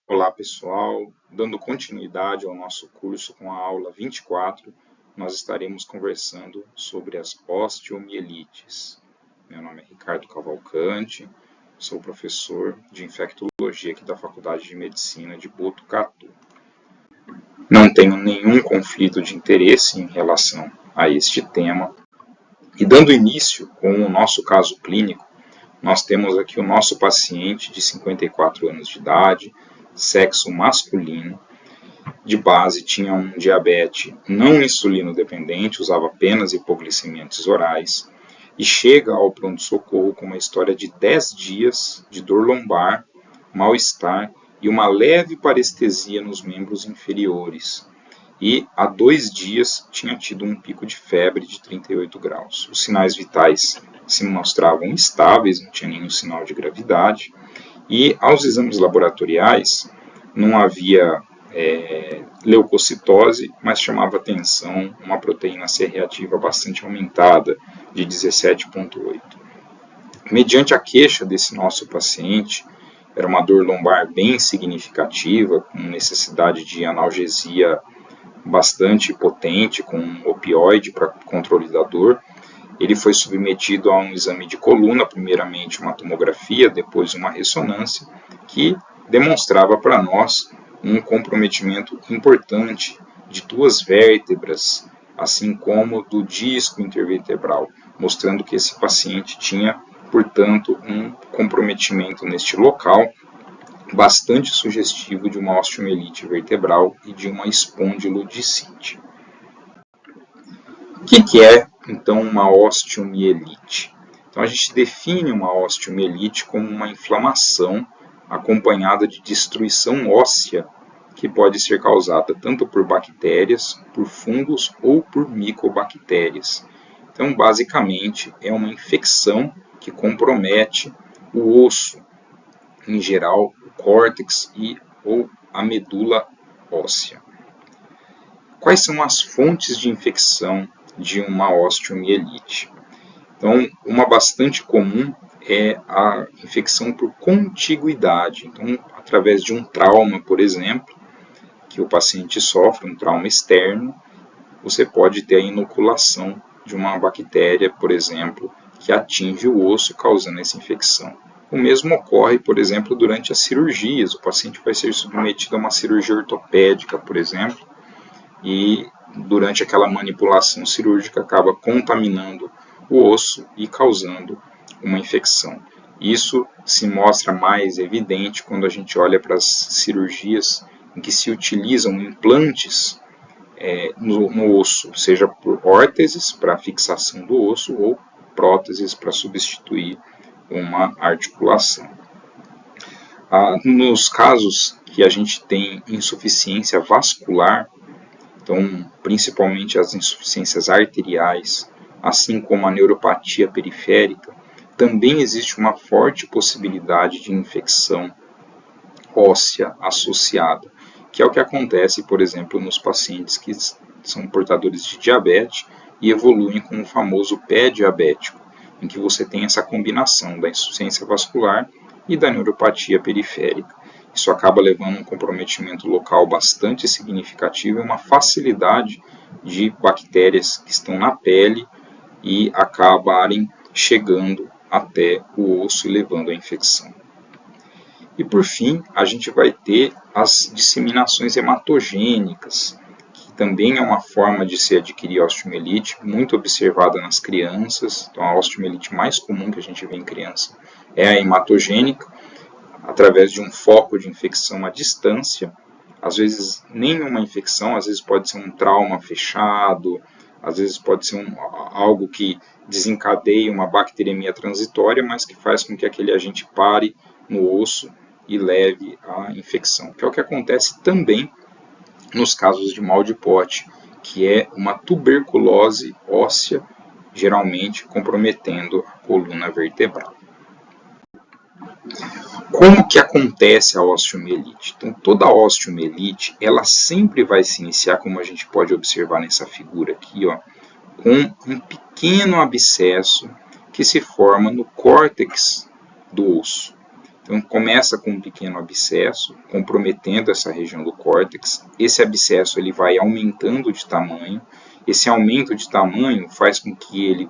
Olá pessoal, dando continuidade ao nosso curso com a aula 24, nós estaremos conversando sobre as osteomielites. Meu nome é Ricardo Cavalcante, sou professor de infectologia aqui da Faculdade de Medicina de Botucatu. Não tenho nenhum conflito de interesse em relação a este tema. E dando início com o nosso caso clínico, nós temos aqui o nosso paciente de 54 anos de idade, sexo masculino, de base tinha um diabetes não insulino dependente, usava apenas hipoglicemiantes orais, e chega ao pronto-socorro com uma história de 10 dias de dor lombar, mal-estar e uma leve parestesia nos membros inferiores. E há 2 dias tinha tido um pico de febre de 38 graus. Os sinais vitais se mostravam estáveis, não tinha nenhum sinal de gravidade. E aos exames laboratoriais não havia leucocitose, mas chamava atenção uma proteína C reativa bastante aumentada, de 17,8. Mediante a queixa desse nosso paciente, era uma dor lombar bem significativa, com necessidade de analgesia bastante potente, com um opioide para controle da dor. Ele foi submetido a um exame de coluna, primeiramente uma tomografia, depois uma ressonância, que demonstrava para nós um comprometimento importante de 2 vértebras, assim como do disco intervertebral, mostrando que esse paciente tinha, portanto, um comprometimento neste local, bastante sugestivo de uma osteomielite vertebral e de uma espondilodicite. O que é, então, uma osteomielite? Então, a gente define uma osteomielite como uma inflamação acompanhada de destruição óssea que pode ser causada tanto por bactérias, por fungos ou por micobactérias. Então, basicamente, é uma infecção que compromete o osso, em geral, o córtex ou a medula óssea. Quais são as fontes de infecção de uma osteomielite? Então, uma bastante comum é a infecção por contiguidade. Então, através de um trauma, por exemplo, que o paciente sofre, um trauma externo, você pode ter a inoculação de uma bactéria, por exemplo, que atinge o osso, causando essa infecção. O mesmo ocorre, por exemplo, durante as cirurgias. O paciente vai ser submetido a uma cirurgia ortopédica, por exemplo, e durante aquela manipulação cirúrgica acaba contaminando o osso e causando uma infecção. Isso se mostra mais evidente quando a gente olha para as cirurgias em que se utilizam implantes no osso, seja por órteses para fixação do osso ou próteses para substituir uma articulação. Nos casos que a gente tem insuficiência vascular, então principalmente as insuficiências arteriais, assim como a neuropatia periférica, também existe uma forte possibilidade de infecção óssea associada, que é o que acontece, por exemplo, nos pacientes que são portadores de diabetes e evoluem com o famoso pé diabético, em que você tem essa combinação da insuficiência vascular e da neuropatia periférica. Isso acaba levando a um comprometimento local bastante significativo e uma facilidade de bactérias que estão na pele e acabarem chegando até o osso e levando à infecção. E por fim, a gente vai ter as disseminações hematogênicas, que também é uma forma de se adquirir osteomielite, muito observada nas crianças. Então, a osteomielite mais comum que a gente vê em criança é a hematogênica, através de um foco de infecção à distância. Às vezes, nenhuma infecção, às vezes pode ser um trauma fechado, às vezes pode ser algo que desencadeia uma bacteremia transitória, mas que faz com que aquele agente pare no osso e leve à infecção, que é o que acontece também nos casos de mal de Pote, que é uma tuberculose óssea, geralmente comprometendo a coluna vertebral. Como que acontece a osteomielite? Então, toda osteomielite, ela sempre vai se iniciar, como a gente pode observar nessa figura aqui, com um pequeno abscesso que se forma no córtex do osso. Então começa com um pequeno abscesso, comprometendo essa região do córtex. Esse abscesso ele vai aumentando de tamanho. Esse aumento de tamanho faz com que ele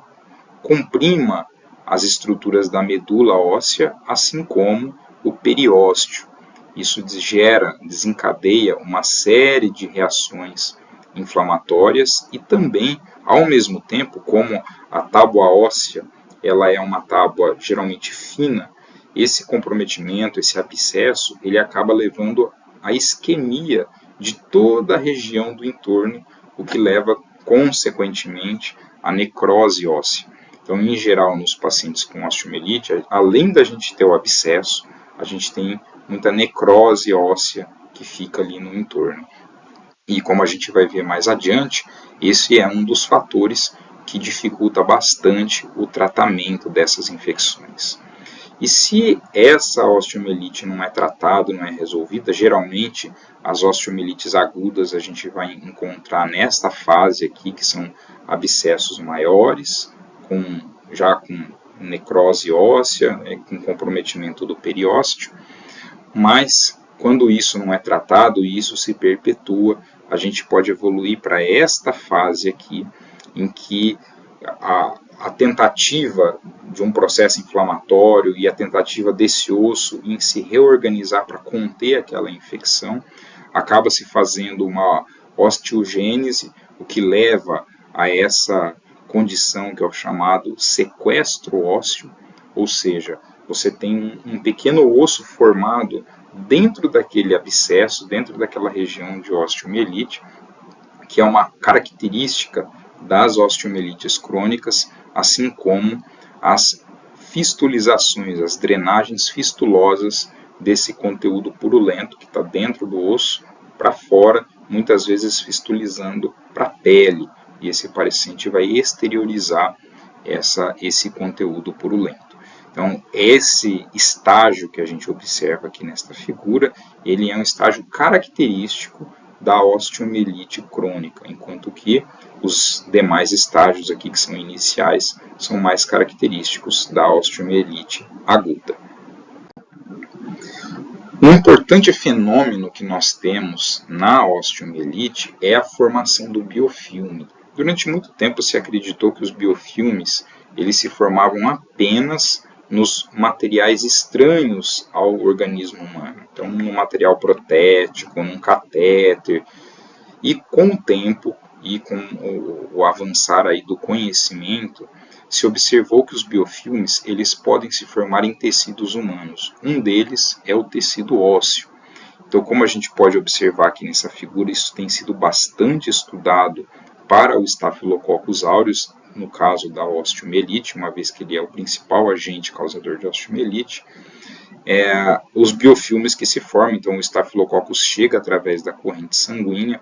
comprima as estruturas da medula óssea, assim como o periósteo. Isso desencadeia uma série de reações inflamatórias e também, ao mesmo tempo, como a tábua óssea ela é uma tábua geralmente fina, esse comprometimento, esse abscesso, ele acaba levando à isquemia de toda a região do entorno, o que leva, consequentemente, à necrose óssea. Então, em geral, nos pacientes com osteomielite, além da gente ter o abscesso, a gente tem muita necrose óssea que fica ali no entorno. E como a gente vai ver mais adiante, esse é um dos fatores que dificulta bastante o tratamento dessas infecções. E se essa osteomielite não é tratada, não é resolvida, geralmente as osteomielites agudas a gente vai encontrar nesta fase aqui, que são abscessos maiores, já com necrose óssea, com comprometimento do periósteo, mas quando isso não é tratado e isso se perpetua, a gente pode evoluir para esta fase aqui, em que a tentativa de um processo inflamatório e a tentativa desse osso em se reorganizar para conter aquela infecção, acaba se fazendo uma osteogênese, o que leva a essa condição que é o chamado sequestro ósseo, ou seja, você tem um pequeno osso formado dentro daquele abscesso, dentro daquela região de osteomielite, que é uma característica das osteomielites crônicas, assim como as fistulizações, as drenagens fistulosas desse conteúdo purulento que está dentro do osso para fora, muitas vezes fistulizando para a pele, e esse paciente vai exteriorizar esse conteúdo purulento. Então, esse estágio que a gente observa aqui nesta figura, ele é um estágio característico da osteomielite crônica, enquanto que os demais estágios aqui que são iniciais são mais característicos da osteomielite aguda. Um importante fenômeno que nós temos na osteomielite é a formação do biofilme. Durante muito tempo se acreditou que os biofilmes eles se formavam apenas nos materiais estranhos ao organismo humano. Então, no material protético, num catéter. E com o tempo e com o avançar aí do conhecimento, se observou que os biofilmes eles podem se formar em tecidos humanos. Um deles é o tecido ósseo. Então, como a gente pode observar aqui nessa figura, isso tem sido bastante estudado para o Staphylococcus aureus, no caso da osteomielite, uma vez que ele é o principal agente causador de osteomielite. Os biofilmes que se formam, então o Staphylococcus chega através da corrente sanguínea,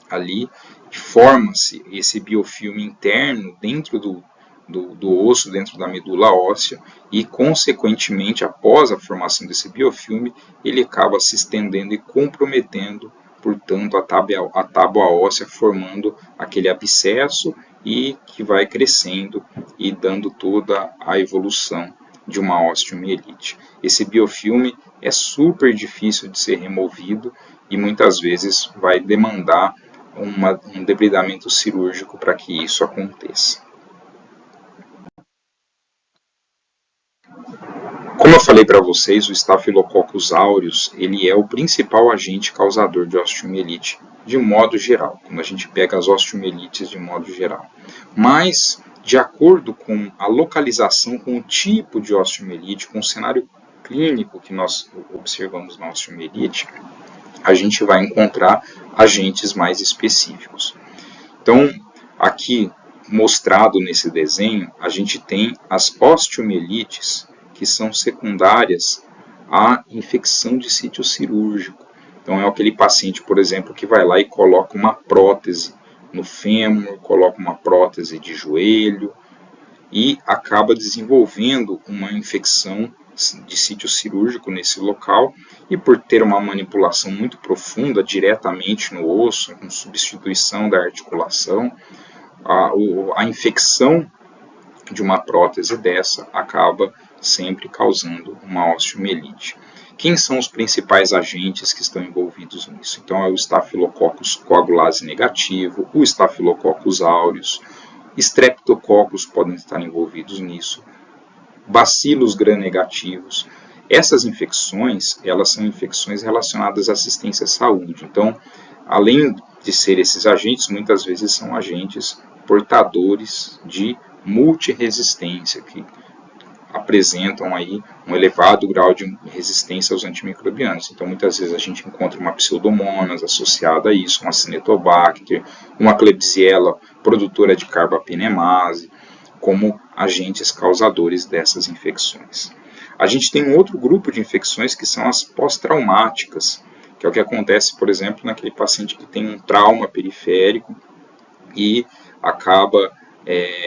ali forma-se esse biofilme interno dentro do osso, dentro da medula óssea, e consequentemente, após a formação desse biofilme, ele acaba se estendendo e comprometendo, portanto, a tábua óssea, formando aquele abscesso e que vai crescendo e dando toda a evolução de uma osteomielite. Esse biofilme é super difícil de ser removido e muitas vezes vai demandar um debridamento cirúrgico para que isso aconteça. Como eu falei para vocês, o Staphylococcus aureus ele é o principal agente causador de osteomielite de modo geral, quando a gente pega as osteomielites de modo geral. Mas, de acordo com a localização, com o tipo de osteomielite, com o cenário clínico que nós observamos na osteomielite, a gente vai encontrar agentes mais específicos. Então, aqui mostrado nesse desenho, a gente tem as osteomielites que são secundárias à infecção de sítio cirúrgico. Então, é aquele paciente, por exemplo, que vai lá e coloca uma prótese no fêmur, coloca uma prótese de joelho e acaba desenvolvendo uma infecção de sítio cirúrgico nesse local, e por ter uma manipulação muito profunda diretamente no osso, com substituição da articulação, a infecção de uma prótese dessa acaba sempre causando uma osteomielite. Quem são os principais agentes que estão envolvidos nisso? Então, é o Staphylococcus coagulase negativo, o Staphylococcus aureus, Streptococcus podem estar envolvidos nisso, bacilos gram-negativos. Essas infecções, elas são infecções relacionadas à assistência à saúde. Então, além de ser esses agentes, muitas vezes são agentes portadores de multiresistência, que apresentam aí um elevado grau de resistência aos antimicrobianos. Então, muitas vezes a gente encontra uma Pseudomonas associada a isso, uma Acinetobacter, uma Klebsiella produtora de carbapenemase, como agentes causadores dessas infecções. A gente tem um outro grupo de infecções que são as pós-traumáticas, que é o que acontece, por exemplo, naquele paciente que tem um trauma periférico e acaba,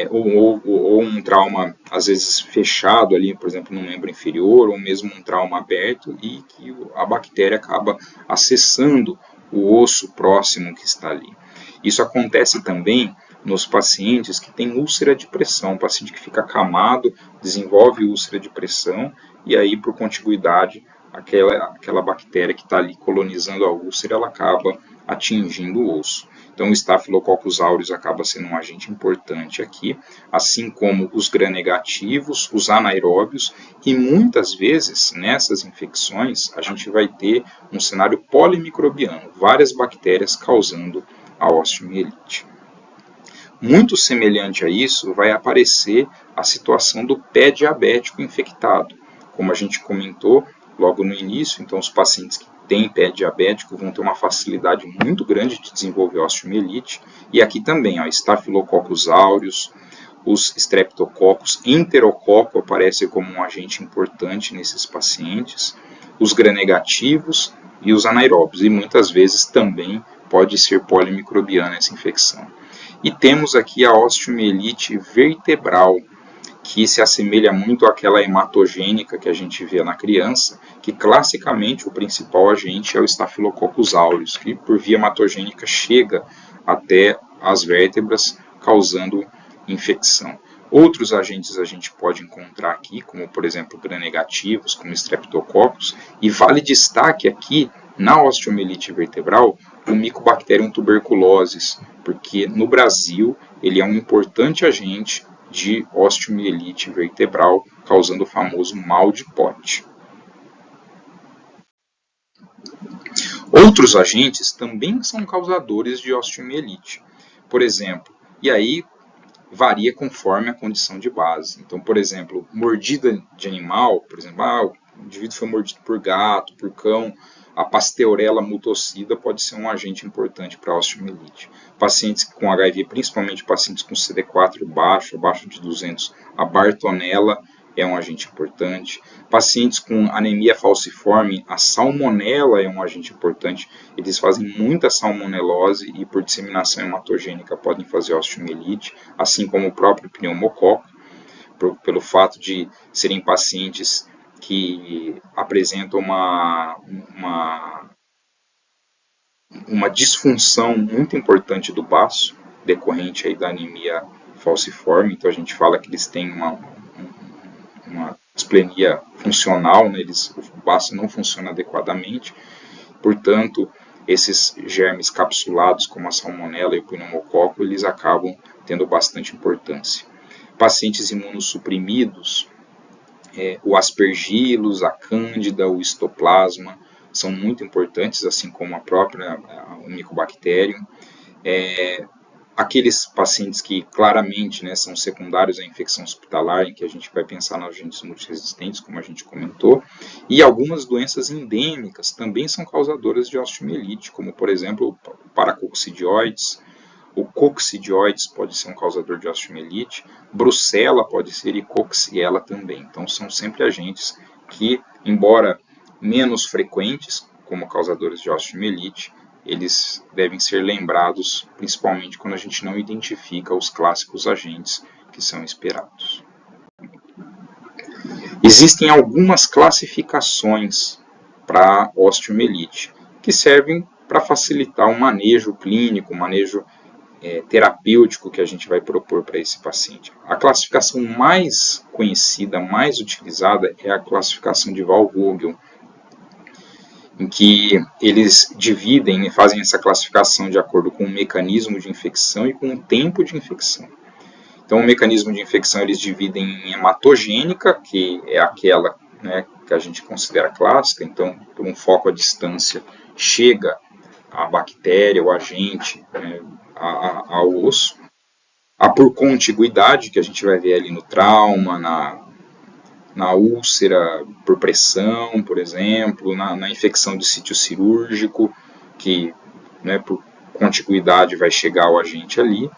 ou um trauma às vezes fechado ali, por exemplo, no membro inferior, ou mesmo um trauma aberto, e que a bactéria acaba acessando o osso próximo que está ali. Isso acontece também nos pacientes que têm úlcera de pressão, o paciente que fica acamado, desenvolve úlcera de pressão, e aí por contiguidade, aquela bactéria que está ali colonizando a úlcera, ela acaba atingindo o osso. Então o Staphylococcus aureus acaba sendo um agente importante aqui, assim como os gram-negativos, os anaeróbios, e muitas vezes nessas infecções a gente vai ter um cenário polimicrobiano, várias bactérias causando a osteomielite. Muito semelhante a isso vai aparecer a situação do pé diabético infectado. Como a gente comentou logo no início, então os pacientes que têm pé diabético vão ter uma facilidade muito grande de desenvolver osteomielite. E aqui também, Staphylococcus aureus, os Streptococcus, Enterococo aparece como um agente importante nesses pacientes, os gram-negativos e os anaeróbios, e muitas vezes também pode ser polimicrobiana essa infecção. E temos aqui a osteomielite vertebral, que se assemelha muito àquela hematogênica que a gente vê na criança, que classicamente o principal agente é o Staphylococcus aureus, que por via hematogênica chega até as vértebras, causando infecção. Outros agentes a gente pode encontrar aqui, como por exemplo gram-negativos, como Streptococcus, e vale destaque aqui na osteomielite vertebral o Mycobacterium tuberculosis, porque no Brasil ele é um importante agente de osteomielite vertebral, causando o famoso mal de Pote. Outros agentes também são causadores de osteomielite. Por exemplo, e aí varia conforme a condição de base. Então, por exemplo, mordida de animal, por exemplo, o indivíduo foi mordido por gato, por cão, a Pasteurella multocida pode ser um agente importante para a osteomielite. Pacientes com HIV, principalmente pacientes com CD4 baixo, abaixo de 200, a Bartonella é um agente importante. Pacientes com anemia falciforme, a Salmonella é um agente importante. Eles fazem muita salmonelose e por disseminação hematogênica podem fazer osteomielite, assim como o próprio pneumococo, pelo fato de serem pacientes que apresentam uma disfunção muito importante do baço, decorrente aí da anemia falciforme. Então a gente fala que eles têm uma displenia funcional, né? O baço não funciona adequadamente, portanto, esses germes capsulados, como a salmonella e o pneumococo, eles acabam tendo bastante importância. Pacientes imunossuprimidos, o aspergillus, a cândida, o histoplasma, são muito importantes, assim como o Mycobacterium. Aqueles pacientes que claramente, né, são secundários à infecção hospitalar, em que a gente vai pensar nos agentes multiresistentes, como a gente comentou, e algumas doenças endêmicas também são causadoras de osteomielite, como por exemplo o paracoccidioides, o coccidioides pode ser um causador de osteomielite, brucela pode ser e coxiella também. Então são sempre agentes que, embora menos frequentes como causadores de osteomielite, eles devem ser lembrados principalmente quando a gente não identifica os clássicos agentes que são esperados. Existem algumas classificações para osteomielite que servem para facilitar o manejo clínico, o manejo terapêutico que a gente vai propor para esse paciente. A classificação mais conhecida, mais utilizada, é a classificação de Wahl-Vogel, em que eles dividem e fazem essa classificação de acordo com o mecanismo de infecção e com o tempo de infecção. Então, o mecanismo de infecção eles dividem em hematogênica, que é aquela, né, que a gente considera clássica, então, por um foco à distância, chega a bactéria, o agente, né, ao osso. A por contiguidade, que a gente vai ver ali no trauma, na úlcera por pressão, por exemplo, na infecção de sítio cirúrgico, que, né, por contiguidade vai chegar o agente ali,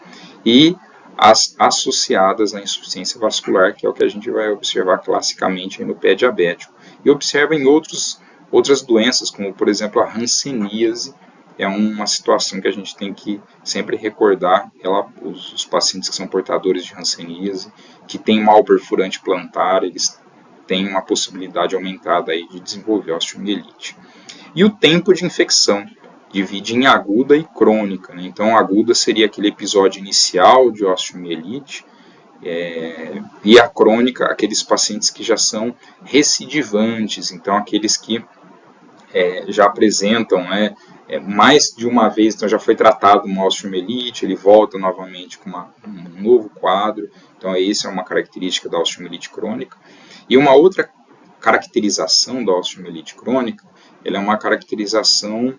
e as associadas à insuficiência vascular, que é o que a gente vai observar classicamente no pé diabético. E observa em outras doenças, como por exemplo a hanseníase, é uma situação que a gente tem que sempre recordar. Os pacientes que são portadores de hanseníase, que têm mal perfurante plantar, eles têm uma possibilidade aumentada aí de desenvolver osteomielite. E o tempo de infecção divide em aguda e crônica, né? Então, aguda seria aquele episódio inicial de osteomielite, e a crônica, aqueles pacientes que já são recidivantes, então aqueles que já apresentam mais de uma vez, então já foi tratado uma osteomielite, ele volta novamente com um novo quadro, então essa é uma característica da osteomielite crônica. E uma outra caracterização da osteomielite crônica, ela é uma caracterização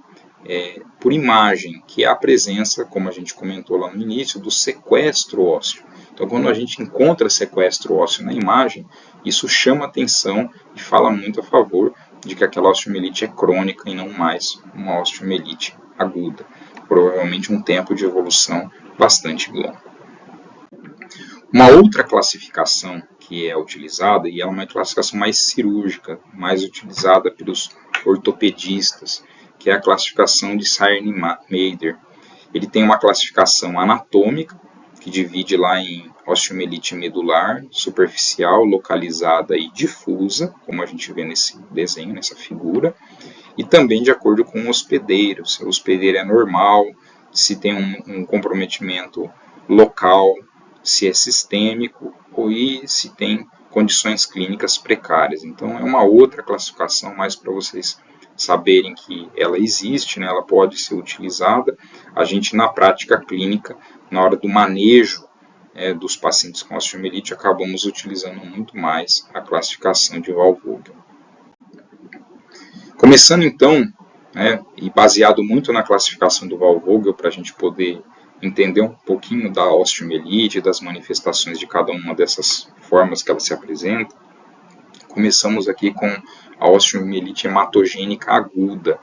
por imagem, que é a presença, como a gente comentou lá no início, do sequestro ósseo. Então, quando a gente encontra sequestro ósseo na imagem, isso chama atenção e fala muito a favor de que aquela osteomielite é crônica e não mais uma osteomielite aguda. Provavelmente um tempo de evolução bastante longo. Uma outra classificação que é utilizada, e é uma classificação mais cirúrgica, mais utilizada pelos ortopedistas, que é a classificação de Saerney-Maeder. Ele tem uma classificação anatômica, que divide lá em osteomielite medular, superficial, localizada e difusa, como a gente vê nesse desenho, nessa figura, e também de acordo com o hospedeiro, se o hospedeiro é normal, se tem um comprometimento local, se é sistêmico ou se tem condições clínicas precárias. Então é uma outra classificação, mais para vocês saberem que ela existe, né? Ela pode ser utilizada. A gente na prática clínica, na hora do manejo dos pacientes com osteomielite, acabamos utilizando muito mais a classificação de Wahl-Vogel. Começando então, e baseado muito na classificação do Wahl-Vogel, para a gente poder entender um pouquinho da osteomielite, das manifestações de cada uma dessas formas que ela se apresenta, começamos aqui com a osteomielite hematogênica aguda,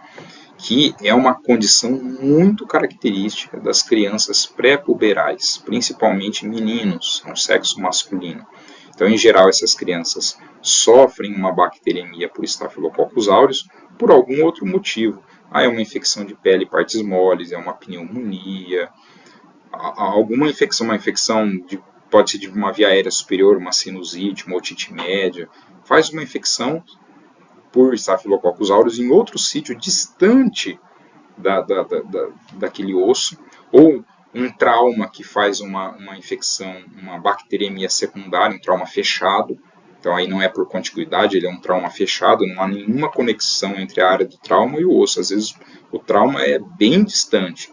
que é uma condição muito característica das crianças pré-puberais, principalmente meninos, no sexo masculino. Então, em geral, essas crianças sofrem uma bacteremia por Staphylococcus aureus por algum outro motivo. É uma infecção de pele e partes moles, é uma pneumonia, alguma infecção, pode ser de uma via aérea superior, uma sinusite, uma otite média, faz uma infecção por Staphylococcus aureus em outro sítio distante daquele osso, ou um trauma que faz uma infecção, uma bacteremia secundária, um trauma fechado. Então aí não é por contiguidade, ele é um trauma fechado, não há nenhuma conexão entre a área do trauma e o osso. Às vezes o trauma é bem distante,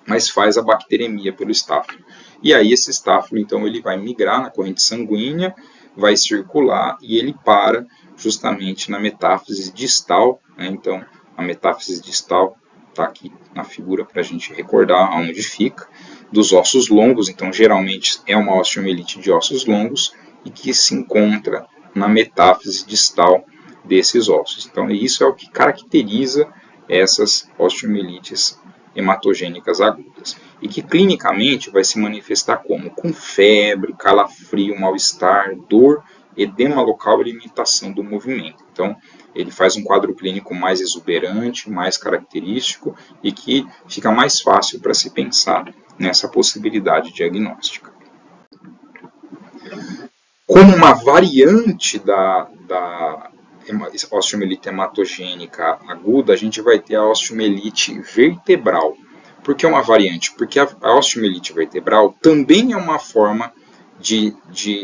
mas faz a bacteremia pelo estáfilo. E aí esse estáfilo, então, ele vai migrar na corrente sanguínea, vai circular e ele para justamente na metáfise distal, né? Então, a metáfise distal está aqui na figura para a gente recordar onde fica, dos ossos longos. Então, geralmente é uma osteomielite de ossos longos e que se encontra na metáfise distal desses ossos. Então, isso é o que caracteriza essas osteomielites hematogênicas agudas, e que clinicamente vai se manifestar como? Com febre, calafrio, mal-estar, dor, edema local e limitação do movimento. Então, ele faz um quadro clínico mais exuberante, mais característico e que fica mais fácil para se pensar nessa possibilidade diagnóstica. Como uma variante da osteomielite hematogênica aguda, a gente vai ter a osteomielite vertebral. Por que uma variante? Porque a osteomielite vertebral também é uma forma de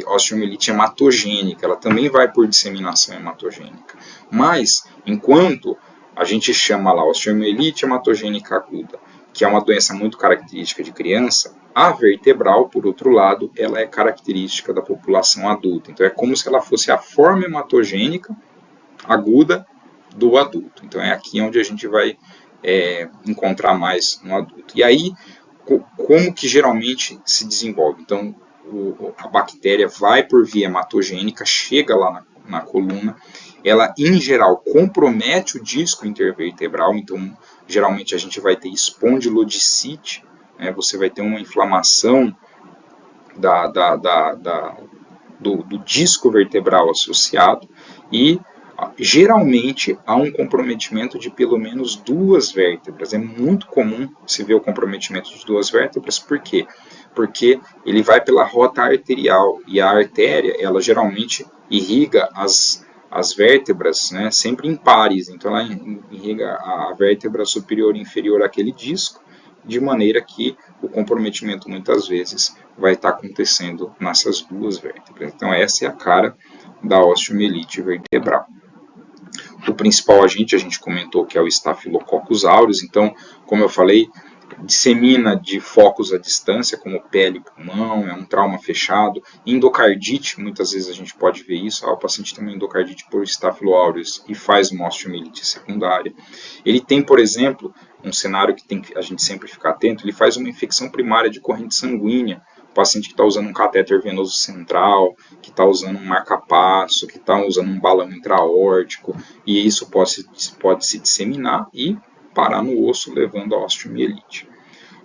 osteomielite hematogênica, ela também vai por disseminação hematogênica. Mas, enquanto a gente chama lá osteomielite hematogênica aguda, que é uma doença muito característica de criança, a vertebral, por outro lado, ela é característica da população adulta. Então, é como se ela fosse a forma hematogênica aguda do adulto. Então, é aqui onde a gente vai encontrar mais no adulto. E aí, como que geralmente se desenvolve? Então, a bactéria vai por via hematogênica, chega lá na coluna, ela em geral compromete o disco intervertebral, então geralmente a gente vai ter espondilodicite, né? Você vai ter uma inflamação do disco vertebral associado e geralmente há um comprometimento de pelo menos 2 vértebras. É muito comum se ver o comprometimento de 2 vértebras, por quê? Porque ele vai pela rota arterial e a artéria, ela geralmente irriga as vértebras, né, sempre em pares, então ela irriga a vértebra superior e inferior àquele disco, de maneira que o comprometimento muitas vezes vai estar acontecendo nessas 2 vértebras. Então essa é a cara da osteomielite vertebral. O principal agente, a gente comentou que é o Staphylococcus aureus, então, como eu falei, dissemina de focos à distância, como pele e pulmão, é um trauma fechado. Endocardite, muitas vezes a gente pode ver isso, o paciente tem uma endocardite por Staphylo aureus e faz uma osteomielite secundária. Ele tem, por exemplo, um cenário que tem que a gente sempre ficar atento, ele faz uma infecção primária de corrente sanguínea, o paciente que está usando um catéter venoso central, que está usando um marca-passo, que está usando um balão intraórtico, e isso pode se disseminar e parar no osso, levando a osteomielite.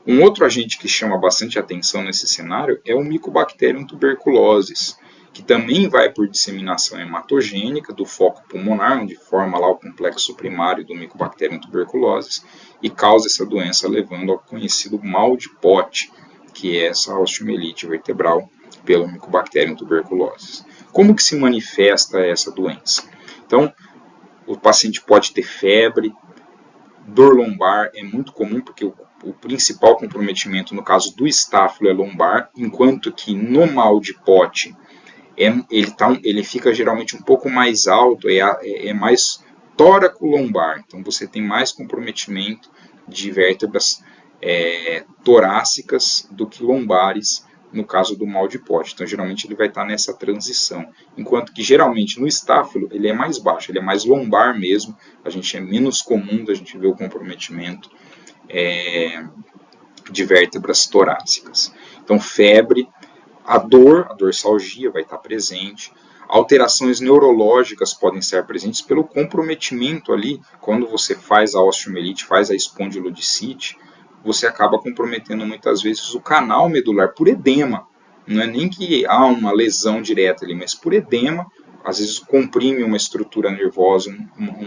Um outro agente que chama bastante atenção nesse cenário é o Mycobacterium tuberculosis, que também vai por disseminação hematogênica do foco pulmonar, onde forma lá o complexo primário do Mycobacterium tuberculosis e causa essa doença, levando ao conhecido mal de Pote, que é essa osteomielite vertebral pelo Mycobacterium tuberculosis. Como que se manifesta essa doença? Então, o paciente pode ter febre, dor lombar é muito comum, porque o principal comprometimento no caso do estáfilo é lombar, enquanto que no mal de Pote ele fica geralmente um pouco mais alto, é mais tóraco-lombar, então você tem mais comprometimento de vértebras torácicas do que lombares no caso do mal de Pote. Então, geralmente ele vai estar nessa transição. Enquanto que, geralmente, no estáfilo, ele é mais baixo, ele é mais lombar mesmo. É menos comum da gente ver o comprometimento de vértebras torácicas. Então, febre, a dorsalgia vai estar presente. Alterações neurológicas podem ser presentes pelo comprometimento ali, quando você faz a osteomielite, faz a espondilodicite, você acaba comprometendo muitas vezes o canal medular por edema. Não é nem que há uma lesão direta ali, mas por edema, às vezes comprime uma estrutura nervosa,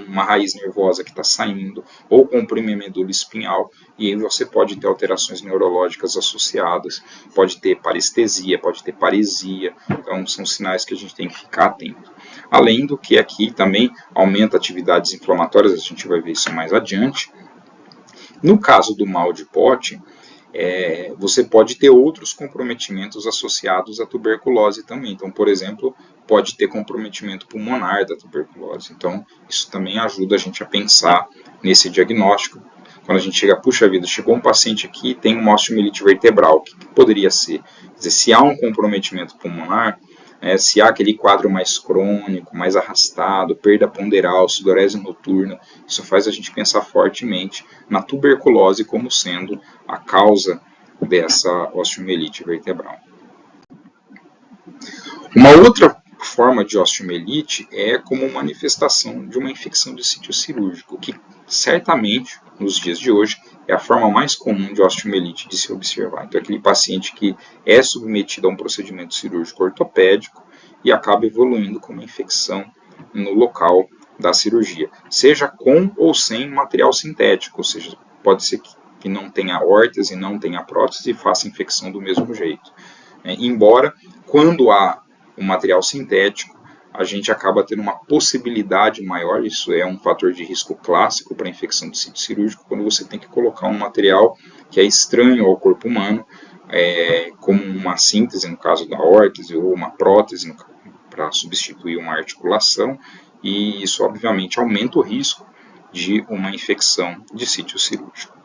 uma raiz nervosa que está saindo, ou comprime a medula espinhal, e aí você pode ter alterações neurológicas associadas, pode ter parestesia, pode ter paresia, então são sinais que a gente tem que ficar atento. Além do que aqui também aumenta atividades inflamatórias, a gente vai ver isso mais adiante. No caso do mal de Pote, você pode ter outros comprometimentos associados à tuberculose também. Então, por exemplo, pode ter comprometimento pulmonar da tuberculose. Então, isso também ajuda a gente a pensar nesse diagnóstico. Quando a gente chega, puxa vida, chegou um paciente aqui e tem uma osteomielite vertebral, o que poderia ser? Quer dizer, se há um comprometimento pulmonar, se há aquele quadro mais crônico, mais arrastado, perda ponderal, sudorese noturna, isso faz a gente pensar fortemente na tuberculose como sendo a causa dessa osteomielite vertebral. Uma outra forma de osteomielite é como manifestação de uma infecção de sítio cirúrgico, que certamente, nos dias de hoje, é a forma mais comum de osteomielite de se observar. Então, aquele paciente que é submetido a um procedimento cirúrgico ortopédico e acaba evoluindo com uma infecção no local da cirurgia, seja com ou sem material sintético, ou seja, pode ser que não tenha órtese, não tenha prótese e faça infecção do mesmo jeito. Embora, quando há um material sintético, a gente acaba tendo uma possibilidade maior, isso é um fator de risco clássico para a infecção do sítio cirúrgico, quando você tem que colocar um material que é estranho ao corpo humano, como uma síntese, no caso da órtese, ou uma prótese para substituir uma articulação, e isso obviamente aumenta o risco de uma infecção de sítio cirúrgico.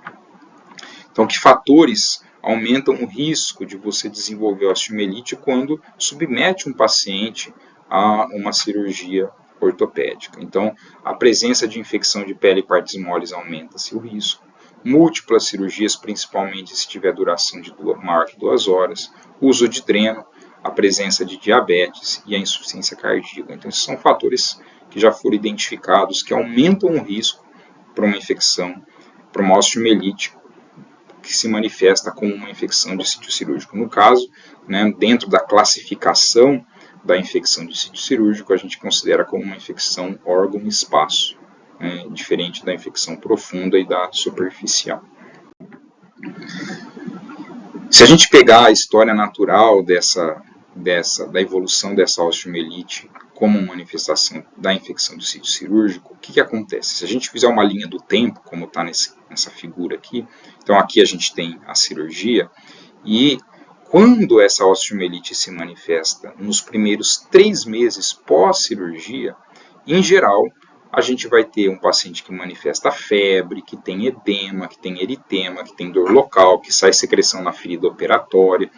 Então, que fatores aumentam o risco de você desenvolver osteomielite quando submete um paciente a uma cirurgia ortopédica? Então, a presença de infecção de pele e partes moles aumenta-se o risco. Múltiplas cirurgias, principalmente se tiver duração de maior que 2 horas. Uso de dreno, a presença de diabetes e a insuficiência cardíaca. Então, esses são fatores que já foram identificados que aumentam o risco para uma infecção, para uma osteomielite que se manifesta como uma infecção de sítio cirúrgico. No caso, dentro da classificação da infecção de sítio cirúrgico, a gente considera como uma infecção órgão-espaço, diferente da infecção profunda e da superficial. Se a gente pegar a história natural da evolução dessa osteomielite como manifestação da infecção do sítio cirúrgico, o que acontece? Se a gente fizer uma linha do tempo, como está nessa figura aqui, então aqui a gente tem a cirurgia, e quando essa osteomielite se manifesta nos primeiros 3 meses pós-cirurgia, em geral, a gente vai ter um paciente que manifesta febre, que tem edema, que tem eritema, que tem dor local, que sai secreção na ferida operatória.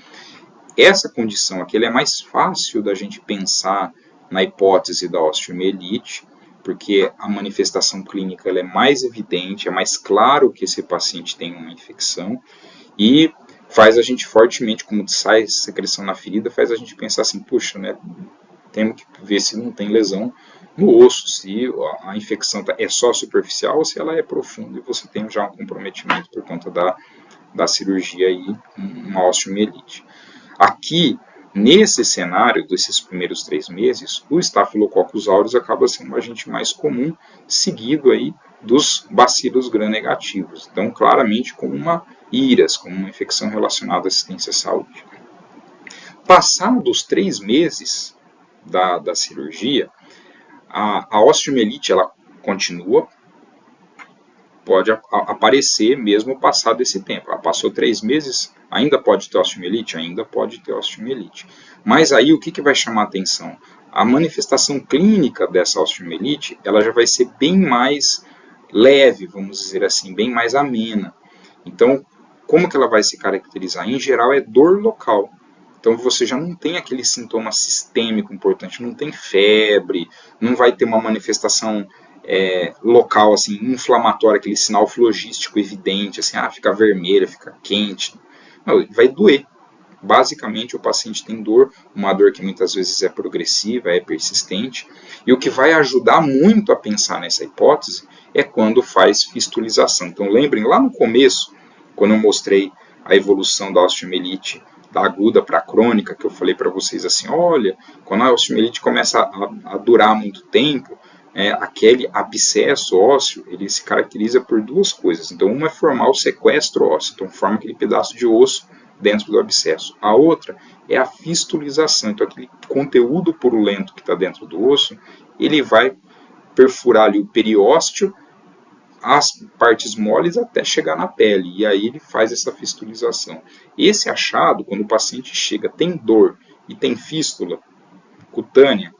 Essa condição aqui é mais fácil da gente pensar na hipótese da osteomielite, porque a manifestação clínica ela é mais evidente, é mais claro que esse paciente tem uma infecção e faz a gente fortemente, como sai secreção na ferida, faz a gente pensar assim, puxa, temos que ver se não tem lesão no osso, se a infecção é só superficial ou se ela é profunda e você tem já um comprometimento por conta da cirurgia e uma osteomielite. Aqui, nesse cenário desses primeiros 3 meses, o Staphylococcus aureus acaba sendo um agente mais comum, seguido aí dos bacilos gram-negativos. Então, claramente como uma IRAS, como uma infecção relacionada à assistência à saúde. Passados os 3 meses da cirurgia, a osteomielite ela continua, pode aparecer mesmo passado esse tempo. Ela passou 3 meses, ainda pode ter osteomielite? Ainda pode ter osteomielite. Mas aí o que vai chamar a atenção? A manifestação clínica dessa osteomielite, ela já vai ser bem mais leve, vamos dizer assim, bem mais amena. Então, como que ela vai se caracterizar? Em geral é dor local. Então você já não tem aquele sintoma sistêmico importante, não tem febre, não vai ter uma manifestação local, assim, inflamatória, aquele sinal flogístico evidente, assim, fica vermelha, fica quente. Não, vai doer. Basicamente o paciente tem dor, uma dor que muitas vezes é progressiva, é persistente, e o que vai ajudar muito a pensar nessa hipótese é quando faz fistulização. Então lembrem, lá no começo, quando eu mostrei a evolução da osteomielite da aguda para a crônica, que eu falei para vocês assim, olha, quando a osteomielite começa a durar muito tempo, aquele abscesso ósseo, ele se caracteriza por 2 coisas. Então, uma é formar o sequestro ósseo, então forma aquele pedaço de osso dentro do abscesso. A outra é a fistulização, então aquele conteúdo purulento que está dentro do osso, ele vai perfurar ali o periósteo, as partes moles até chegar na pele, e aí ele faz essa fistulização. Esse achado, quando o paciente chega, tem dor e tem fístula cutânea,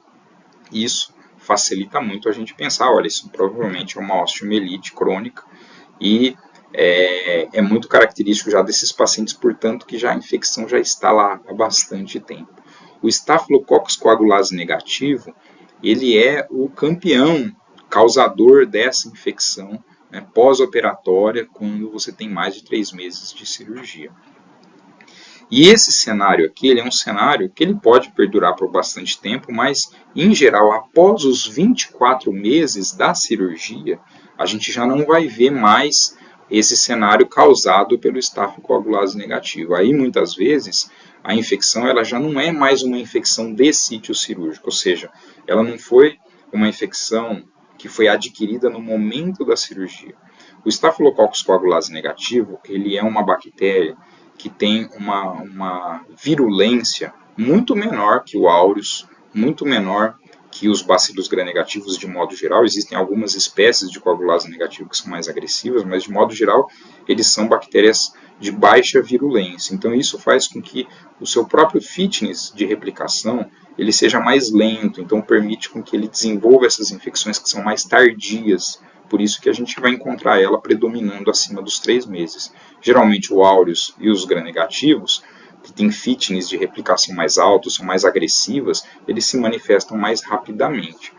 isso facilita muito a gente pensar, olha, isso provavelmente é uma osteomielite crônica e é muito característico já desses pacientes, portanto, que já a infecção já está lá há bastante tempo. O Staphylococcus coagulase negativo, ele é o campeão causador dessa infecção pós-operatória, quando você tem mais de 3 meses de cirurgia. E esse cenário aqui, ele é um cenário que ele pode perdurar por bastante tempo, mas, em geral, após os 24 meses da cirurgia, a gente já não vai ver mais esse cenário causado pelo Staphylococcus negativo. Aí, muitas vezes, a infecção ela já não é mais uma infecção de sítio cirúrgico, ou seja, ela não foi uma infecção que foi adquirida no momento da cirurgia. O Staphylococcus coagulase negativo, ele é uma bactéria que tem uma virulência muito menor que o aureus, muito menor que os bacilos gram-negativos, de modo geral, existem algumas espécies de coagulase negativo que são mais agressivas, mas de modo geral eles são bactérias de baixa virulência. Então isso faz com que o seu próprio fitness de replicação ele seja mais lento, então permite com que ele desenvolva essas infecções que são mais tardias. Por isso que a gente vai encontrar ela predominando acima dos 3 meses. Geralmente o aureus e os gram-negativos, que têm fitness de replicação mais alto, são mais agressivas, eles se manifestam mais rapidamente.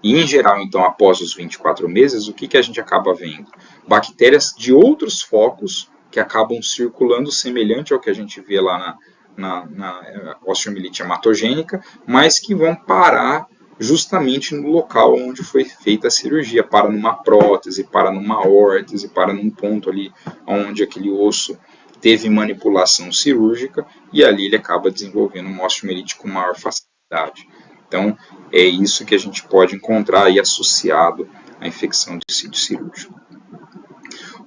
E, em geral, então, após os 24 meses, o que a gente acaba vendo? Bactérias de outros focos que acabam circulando semelhante ao que a gente vê lá na osteomielite hematogênica, mas que vão parar justamente no local onde foi feita a cirurgia, para numa prótese, para numa órtese, para num ponto ali onde aquele osso teve manipulação cirúrgica, e ali ele acaba desenvolvendo uma osteomielite com maior facilidade. Então, é isso que a gente pode encontrar aí associado à infecção de sítio cirúrgico.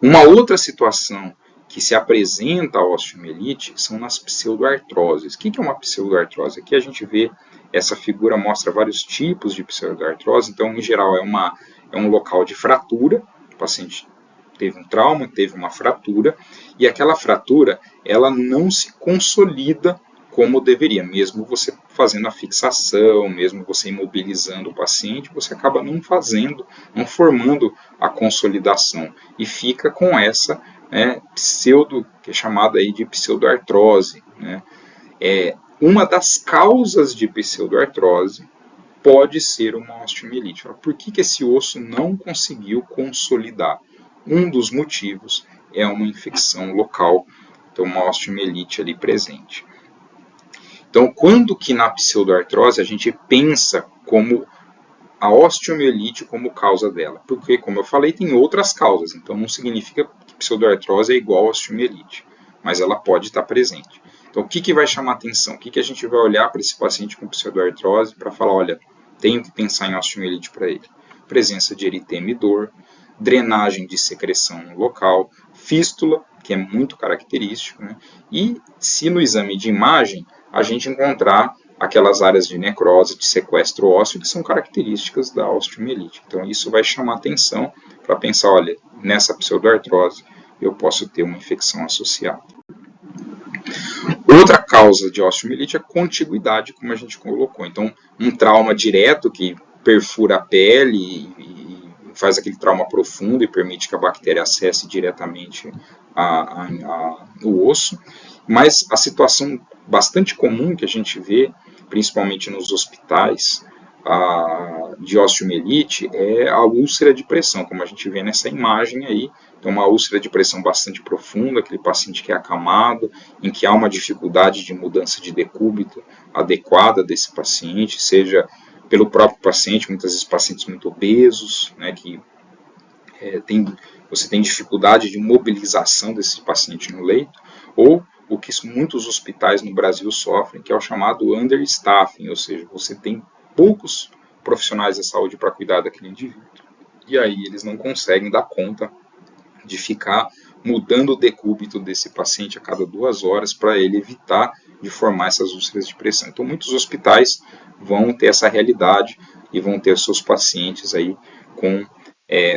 Uma outra situação que se apresenta a osteomielite são nas pseudoartroses. O que é uma pseudoartrose? Aqui a gente vê, essa figura mostra vários tipos de pseudoartrose. Então, em geral, é um local de fratura. O paciente teve um trauma, teve uma fratura, e aquela fratura ela não se consolida como deveria, mesmo você fazendo a fixação, mesmo você imobilizando o paciente, você acaba não formando a consolidação, e fica com essa pseudo, que é chamada aí de pseudoartrose. Uma das causas de pseudoartrose pode ser uma osteomielite. Por que esse osso não conseguiu consolidar? Um dos motivos é uma infecção local, então uma osteomielite ali presente. Então, quando que na pseudoartrose a gente pensa como a osteomielite como causa dela? Porque, como eu falei, tem outras causas, então não significa que pseudoartrose é igual a osteomielite, mas ela pode estar presente. Então, o que vai chamar atenção? O que a gente vai olhar para esse paciente com pseudoartrose para falar, olha, tenho que pensar em osteomielite para ele? Presença de eritema e dor, drenagem de secreção no local, fístula, que é muito característico, e se no exame de imagem a gente encontrar aquelas áreas de necrose, de sequestro ósseo, que são características da osteomielite. Então isso vai chamar atenção para pensar, olha, nessa pseudoartrose eu posso ter uma infecção associada. Outra causa de osteomielite é a contiguidade, como a gente colocou. Então, um trauma direto que perfura a pele e faz aquele trauma profundo e permite que a bactéria acesse diretamente o osso. Mas a situação bastante comum que a gente vê, principalmente nos hospitais de osteomielite, é a úlcera de pressão, como a gente vê nessa imagem aí. Então, uma úlcera de pressão bastante profunda, aquele paciente que é acamado, em que há uma dificuldade de mudança de decúbito adequada desse paciente, seja pelo próprio paciente, muitas vezes pacientes muito obesos, que você tem dificuldade de mobilização desse paciente no leito, ou o que muitos hospitais no Brasil sofrem, que é o chamado understaffing, ou seja, você tem poucos profissionais da saúde para cuidar daquele indivíduo, e aí eles não conseguem dar conta de ficar mudando o decúbito desse paciente a cada 2 horas para ele evitar de formar essas úlceras de pressão. Então, muitos hospitais vão ter essa realidade e vão ter seus pacientes aí com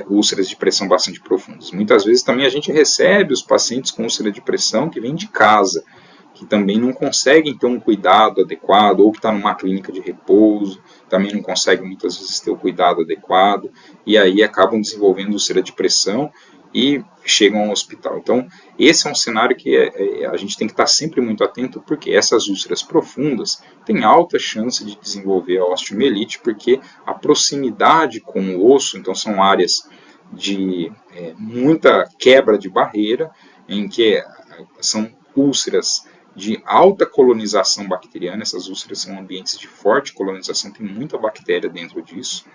úlceras de pressão bastante profundas. Muitas vezes também a gente recebe os pacientes com úlcera de pressão que vêm de casa, que também não conseguem ter um cuidado adequado, ou que está numa clínica de repouso, também não conseguem muitas vezes ter o cuidado adequado, e aí acabam desenvolvendo úlcera de pressão e chegam ao hospital. Então, esse é um cenário que a gente tem que estar sempre muito atento, porque essas úlceras profundas têm alta chance de desenvolver a osteomielite, porque a proximidade com o osso, então são áreas de muita quebra de barreira, em que são úlceras de alta colonização bacteriana, essas úlceras são ambientes de forte colonização, tem muita bactéria dentro disso,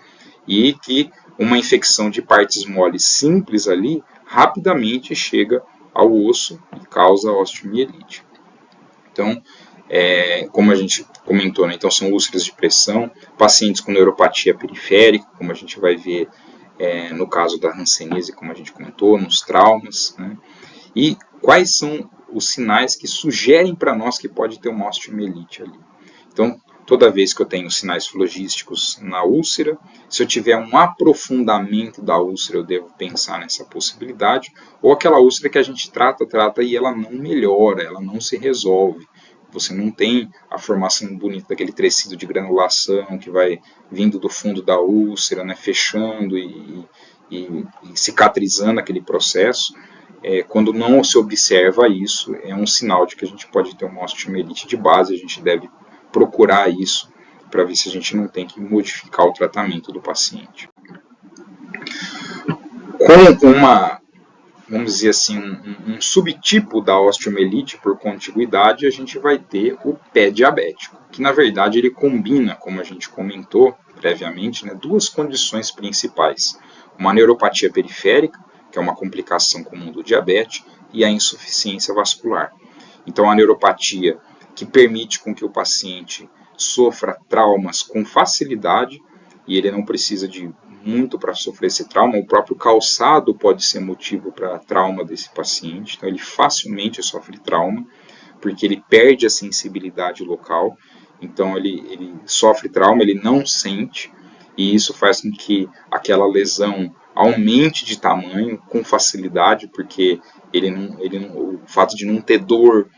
e que uma infecção de partes moles simples ali rapidamente chega ao osso e causa osteomielite. Então, como a gente comentou, então são úlceras de pressão, pacientes com neuropatia periférica, como a gente vai ver no caso da hanseníase, como a gente comentou, nos traumas. E quais são os sinais que sugerem para nós que pode ter uma osteomielite ali? Então, toda vez que eu tenho sinais flogísticos na úlcera. Se eu tiver um aprofundamento da úlcera, eu devo pensar nessa possibilidade. Ou aquela úlcera que a gente trata e ela não melhora, ela não se resolve. Você não tem a formação bonita daquele tecido de granulação que vai vindo do fundo da úlcera, né, fechando e cicatrizando aquele processo. Quando não se observa isso, é um sinal de que a gente pode ter uma osteomielite de base. A gente deve procurar isso para ver se a gente não tem que modificar o tratamento do paciente. Com vamos dizer assim, um subtipo da osteomielite por contiguidade, a gente vai ter o pé diabético, que na verdade ele combina, como a gente comentou previamente, né, duas condições principais: uma neuropatia periférica, que é uma complicação comum do diabetes, e a insuficiência vascular. Então, a neuropatia que permite com que o paciente sofra traumas com facilidade, e ele não precisa de muito para sofrer esse trauma. O próprio calçado pode ser motivo para trauma desse paciente, então ele facilmente sofre trauma, porque ele perde a sensibilidade local, então ele sofre trauma, ele não sente, e isso faz com que aquela lesão aumente de tamanho com facilidade, porque o fato de não ter dor,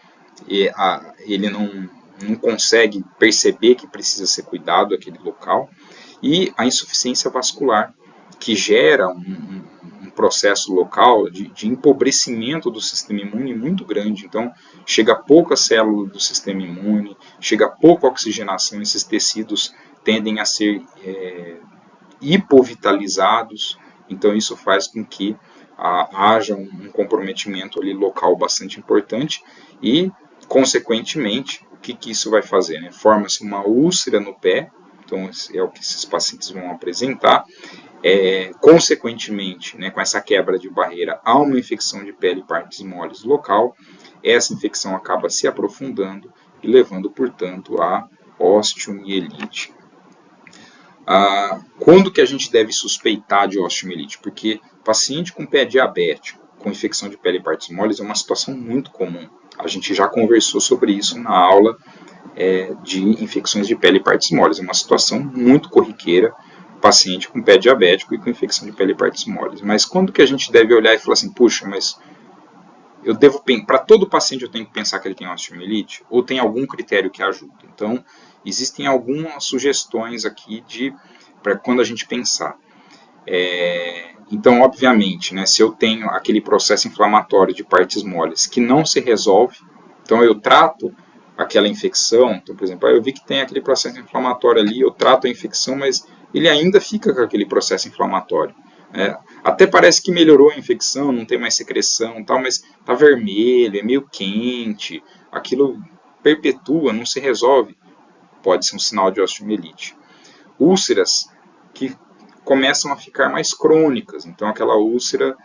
ele não consegue perceber que precisa ser cuidado aquele local. E a insuficiência vascular, que gera um processo local de empobrecimento do sistema imune muito grande. Então, chega pouca célula do sistema imune, chega pouca oxigenação, esses tecidos tendem a ser hipovitalizados. Então, isso faz com que haja um comprometimento ali local bastante importante e, consequentemente, o que isso vai fazer, né? Forma-se uma úlcera no pé. Então, é o que esses pacientes vão apresentar. Consequentemente, né, com essa quebra de barreira, há uma infecção de pele e partes moles local. Essa infecção acaba se aprofundando e levando, portanto, à osteomielite. Quando que a gente deve suspeitar de osteomielite? Porque paciente com pé diabético, com infecção de pele e partes moles, é uma situação muito comum. A gente já conversou sobre isso na aula de infecções de pele e partes moles. É uma situação muito corriqueira, paciente com pé diabético e com infecção de pele e partes moles. Mas quando que a gente deve olhar e falar assim, puxa, mas para todo paciente eu tenho que pensar que ele tem osteomielite? Ou tem algum critério que ajuda? Então, existem algumas sugestões aqui para quando a gente pensar. Então, obviamente, né, se eu tenho aquele processo inflamatório de partes moles que não se resolve, então eu trato aquela infecção. Então, por exemplo, eu vi que tem aquele processo inflamatório ali, eu trato a infecção, mas ele ainda fica com aquele processo inflamatório. Até parece que melhorou a infecção, não tem mais secreção, tal, mas está vermelho, é meio quente, aquilo perpetua, não se resolve. Pode ser um sinal de osteomielite. Úlceras que começam a ficar mais crônicas, então aquela úlcera,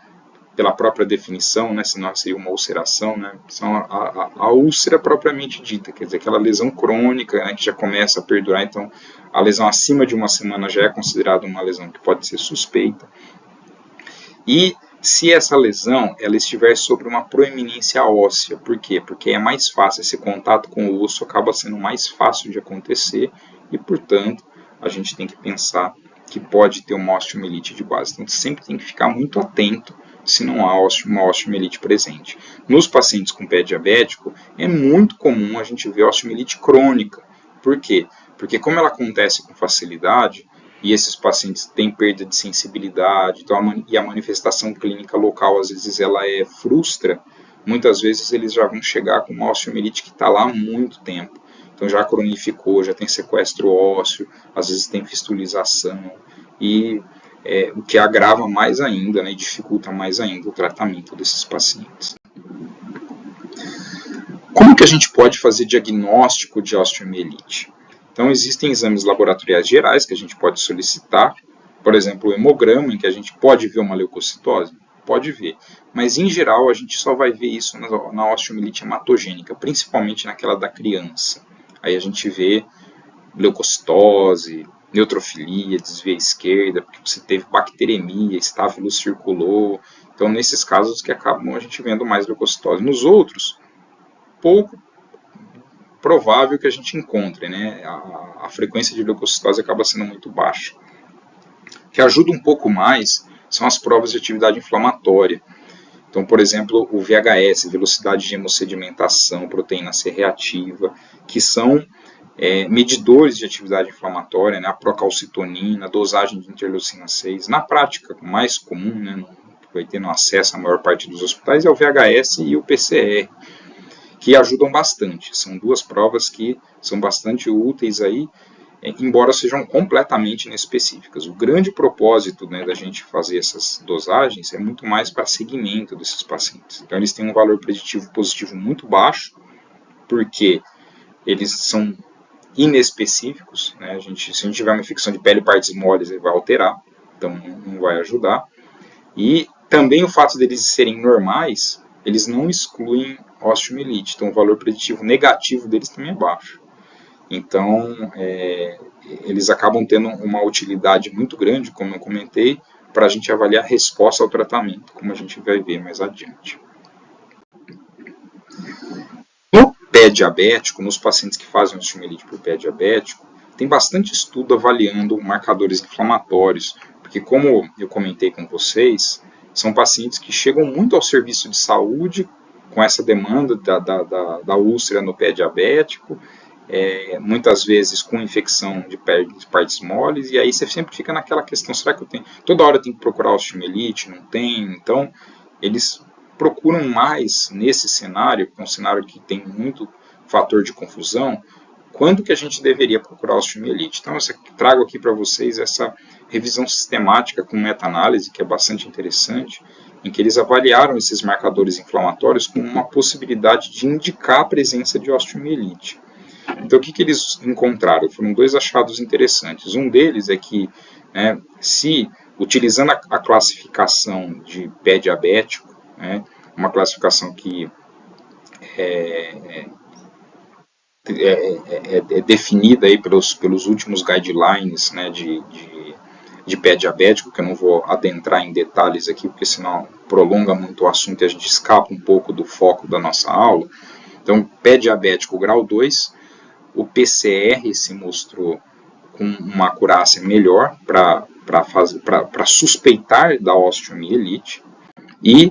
pela própria definição, né, senão seria uma ulceração, né, são a úlcera propriamente dita, quer dizer, aquela lesão crônica, né, que já começa a perdurar. Então a lesão acima de uma semana já é considerada uma lesão que pode ser suspeita. E se essa lesão ela estiver sobre uma proeminência óssea, por quê? Porque é mais fácil, esse contato com o osso acaba sendo mais fácil de acontecer e, portanto, a gente tem que pensar que pode ter uma osteomielite de base. Então, sempre tem que ficar muito atento se não há uma osteomielite presente. Nos pacientes com pé diabético, é muito comum a gente ver osteomielite crônica. Por quê? Porque como ela acontece com facilidade, e esses pacientes têm perda de sensibilidade, então e a manifestação clínica local, às vezes, ela frustra, muitas vezes eles já vão chegar com uma osteomielite que está lá há muito tempo. Então já cronificou, já tem sequestro ósseo, às vezes tem fistulização, e o que agrava mais ainda, né, e dificulta mais ainda o tratamento desses pacientes. Como que a gente pode fazer diagnóstico de osteomielite? Então existem exames laboratoriais gerais que a gente pode solicitar, por exemplo, o hemograma, em que a gente pode ver uma leucocitose, pode ver, mas em geral a gente só vai ver isso na osteomielite hematogênica, principalmente naquela da criança. Aí a gente vê leucocitose, neutrofilia, desvio à esquerda, porque você teve bacteremia, estáfilo circulou. Então, nesses casos que acabam a gente vendo mais leucocitose. Nos outros, provável que a gente encontre, né? A frequência de leucocitose acaba sendo muito baixa. O que ajuda um pouco mais são as provas de atividade inflamatória. Então, por exemplo, o VHS, velocidade de hemossedimentação, proteína C reativa, que são medidores de atividade inflamatória, né, a procalcitonina, dosagem de interleucina 6. Na prática, o mais comum, né, que vai ter no acesso à maior parte dos hospitais, é o VHS e o PCR, que ajudam bastante. São duas provas que são bastante úteis aí, embora sejam completamente inespecíficas. O grande propósito, né, da gente fazer essas dosagens é muito mais para seguimento desses pacientes. Então, eles têm um valor preditivo positivo muito baixo, porque eles são inespecíficos, né? Se a gente tiver uma infecção de pele e partes moles, ele vai alterar, então não vai ajudar. E também o fato deles serem normais, eles não excluem osteomielite, então o valor preditivo negativo deles também é baixo. Então, eles acabam tendo uma utilidade muito grande, como eu comentei, para a gente avaliar a resposta ao tratamento, como a gente vai ver mais adiante. No pé diabético, nos pacientes que fazem osteomielite por pé diabético, tem bastante estudo avaliando marcadores inflamatórios, porque como eu comentei com vocês, são pacientes que chegam muito ao serviço de saúde com essa demanda da úlcera no pé diabético, muitas vezes com infecção de partes moles, e aí você sempre fica naquela questão, será que eu tenho? Toda hora tem que procurar osteomielite? Não tem? Então, eles procuram mais nesse cenário, que é um cenário que tem muito fator de confusão, quando que a gente deveria procurar osteomielite. Então, eu trago aqui para vocês essa revisão sistemática com meta-análise, que é bastante interessante, em que eles avaliaram esses marcadores inflamatórios como uma possibilidade de indicar a presença de osteomielite. Então, o que eles encontraram? Foram dois achados interessantes. Um deles é que, se utilizando a classificação de pé diabético, uma classificação que é definida aí pelos últimos guidelines, né, de pé diabético, que eu não vou adentrar em detalhes aqui, porque senão prolonga muito o assunto e a gente escapa um pouco do foco da nossa aula. Então, pé diabético grau 2, o PCR se mostrou com uma acurácia melhor para suspeitar da osteomielite, e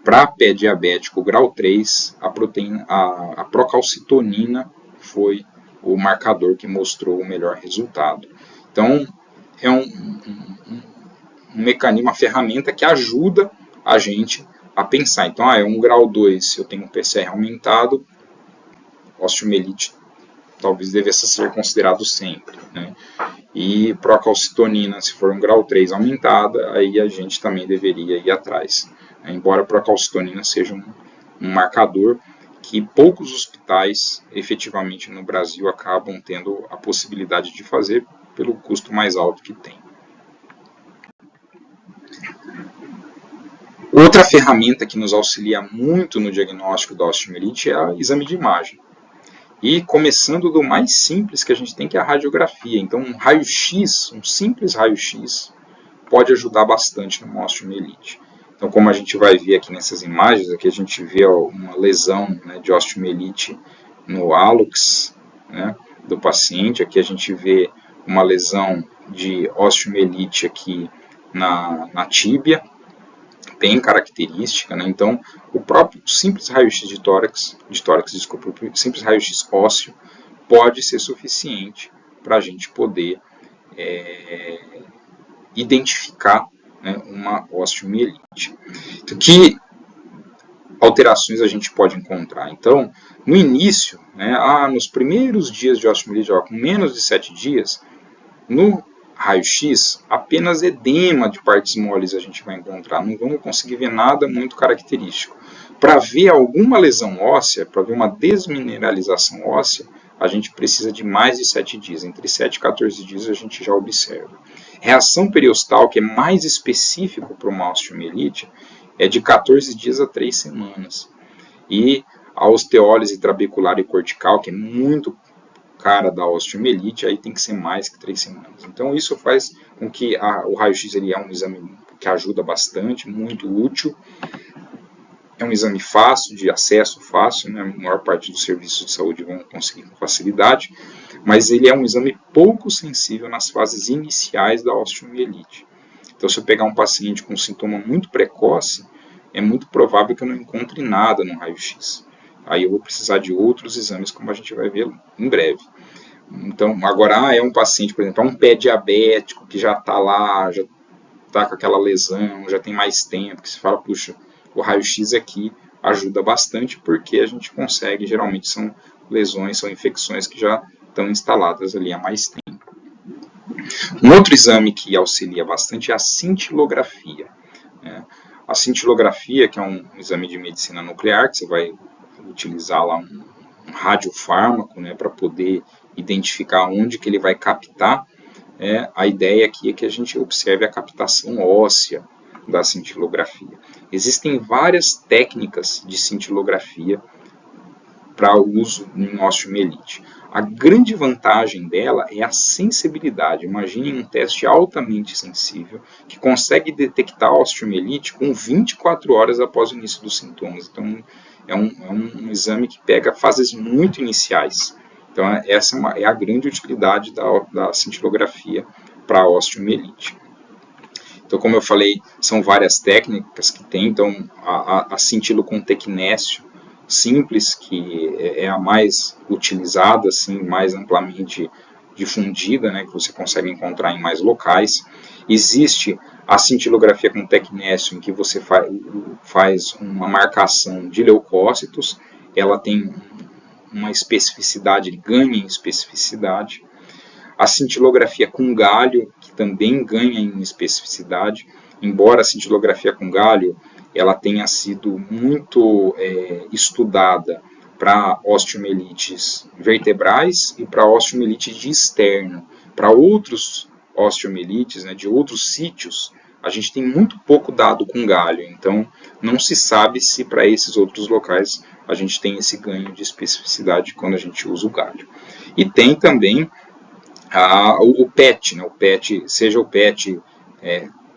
para pé diabético grau 3, a procalcitonina foi o marcador que mostrou o melhor resultado. Então, é um mecanismo, uma ferramenta que ajuda a gente a pensar. Então, é um grau 2, eu tenho um PCR aumentado, osteomielite talvez devesse ser considerado sempre, né? E procalcitonina, se for um grau 3 aumentada, aí a gente também deveria ir atrás. Embora a procalcitonina seja um marcador que poucos hospitais, efetivamente no Brasil, acabam tendo a possibilidade de fazer pelo custo mais alto que tem. Outra ferramenta que nos auxilia muito no diagnóstico da osteomielite é o exame de imagem. E começando do mais simples que a gente tem, que é a radiografia. Então, um raio-x, um simples raio-x, pode ajudar bastante no osteomielite. Então, como a gente vai ver aqui nessas imagens, aqui a gente vê uma lesão, né, de osteomielite no hálux, né, do paciente. Aqui a gente vê uma lesão de osteomielite aqui na tíbia, bem característica, né? Então, o próprio simples raio-x o simples raio-x ósseo pode ser suficiente para a gente poder identificar, né, uma osteomielite. Então, que alterações a gente pode encontrar? Então, no início, né, nos primeiros dias de osteomielite, com menos de 7 dias, no raio-x, apenas edema de partes moles a gente vai encontrar, não vamos conseguir ver nada muito característico. Para ver alguma lesão óssea, para ver uma desmineralização óssea, a gente precisa de mais de 7 dias, entre 7 e 14 dias a gente já observa. Reação periostal, que é mais específico para uma osteomielite, é de 14 dias a 3 semanas. E a osteólise trabecular e cortical, que é muito cara da osteomielite, aí tem que ser mais que 3 semanas. Então, isso faz com que o raio-x é um exame que ajuda bastante, muito útil. É um exame fácil, de acesso fácil, né? A maior parte dos serviços de saúde vão conseguir com facilidade, mas ele é um exame pouco sensível nas fases iniciais da osteomielite. Então, se eu pegar um paciente com um sintoma muito precoce, é muito provável que eu não encontre nada no raio-x. Aí eu vou precisar de outros exames, como a gente vai ver em breve. Então, agora, é um paciente, por exemplo, é um pé diabético que já está lá, já está com aquela lesão, já tem mais tempo, que se fala, puxa, o raio-x aqui ajuda bastante, porque a gente consegue, geralmente são lesões, são infecções que já estão instaladas ali há mais tempo. Um outro exame que auxilia bastante é a cintilografia. A cintilografia, que é um exame de medicina nuclear, que você vai utilizar lá um radiofármaco, né, para poder identificar onde que ele vai captar. A ideia aqui é que a gente observe a captação óssea da cintilografia. Existem várias técnicas de cintilografia para uso em osteomielite. A grande vantagem dela é a sensibilidade. Imagine um teste altamente sensível que consegue detectar a osteomielite com 24 horas após o início dos sintomas. Então, é um exame que pega fases muito iniciais. Então, essa é a grande utilidade da cintilografia para a osteomielite. Então, como eu falei, são várias técnicas que tem. Então, a cintilo com tecnésio simples, que é a mais utilizada, assim, mais amplamente difundida, né, que você consegue encontrar em mais locais. Existe a cintilografia com tecnésio, em que você faz uma marcação de leucócitos, ela tem uma especificidade, ganha em especificidade. A cintilografia com galho, que também ganha em especificidade, embora a cintilografia com galho ela tenha sido muito estudada para osteomielites vertebrais e para osteomielite de externo. Para outros osteomielites, né, de outros sítios, a gente tem muito pouco dado com galho, então não se sabe se para esses outros locais a gente tem esse ganho de especificidade quando a gente usa o galho. E tem também o PET, né, o PET, seja o PET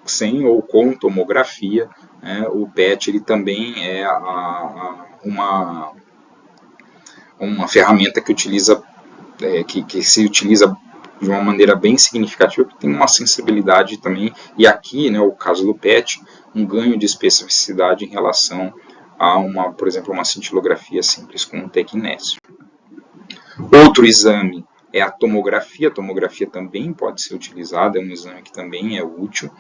sem ou com tomografia, o PET ele também é uma ferramenta que se utiliza de uma maneira bem significativa, que tem uma sensibilidade também, e aqui, né, o caso do PET, um ganho de especificidade em relação a por exemplo, uma cintilografia simples com um tecnésio. Outro exame é a tomografia. A tomografia também pode ser utilizada, é um exame que também é útil.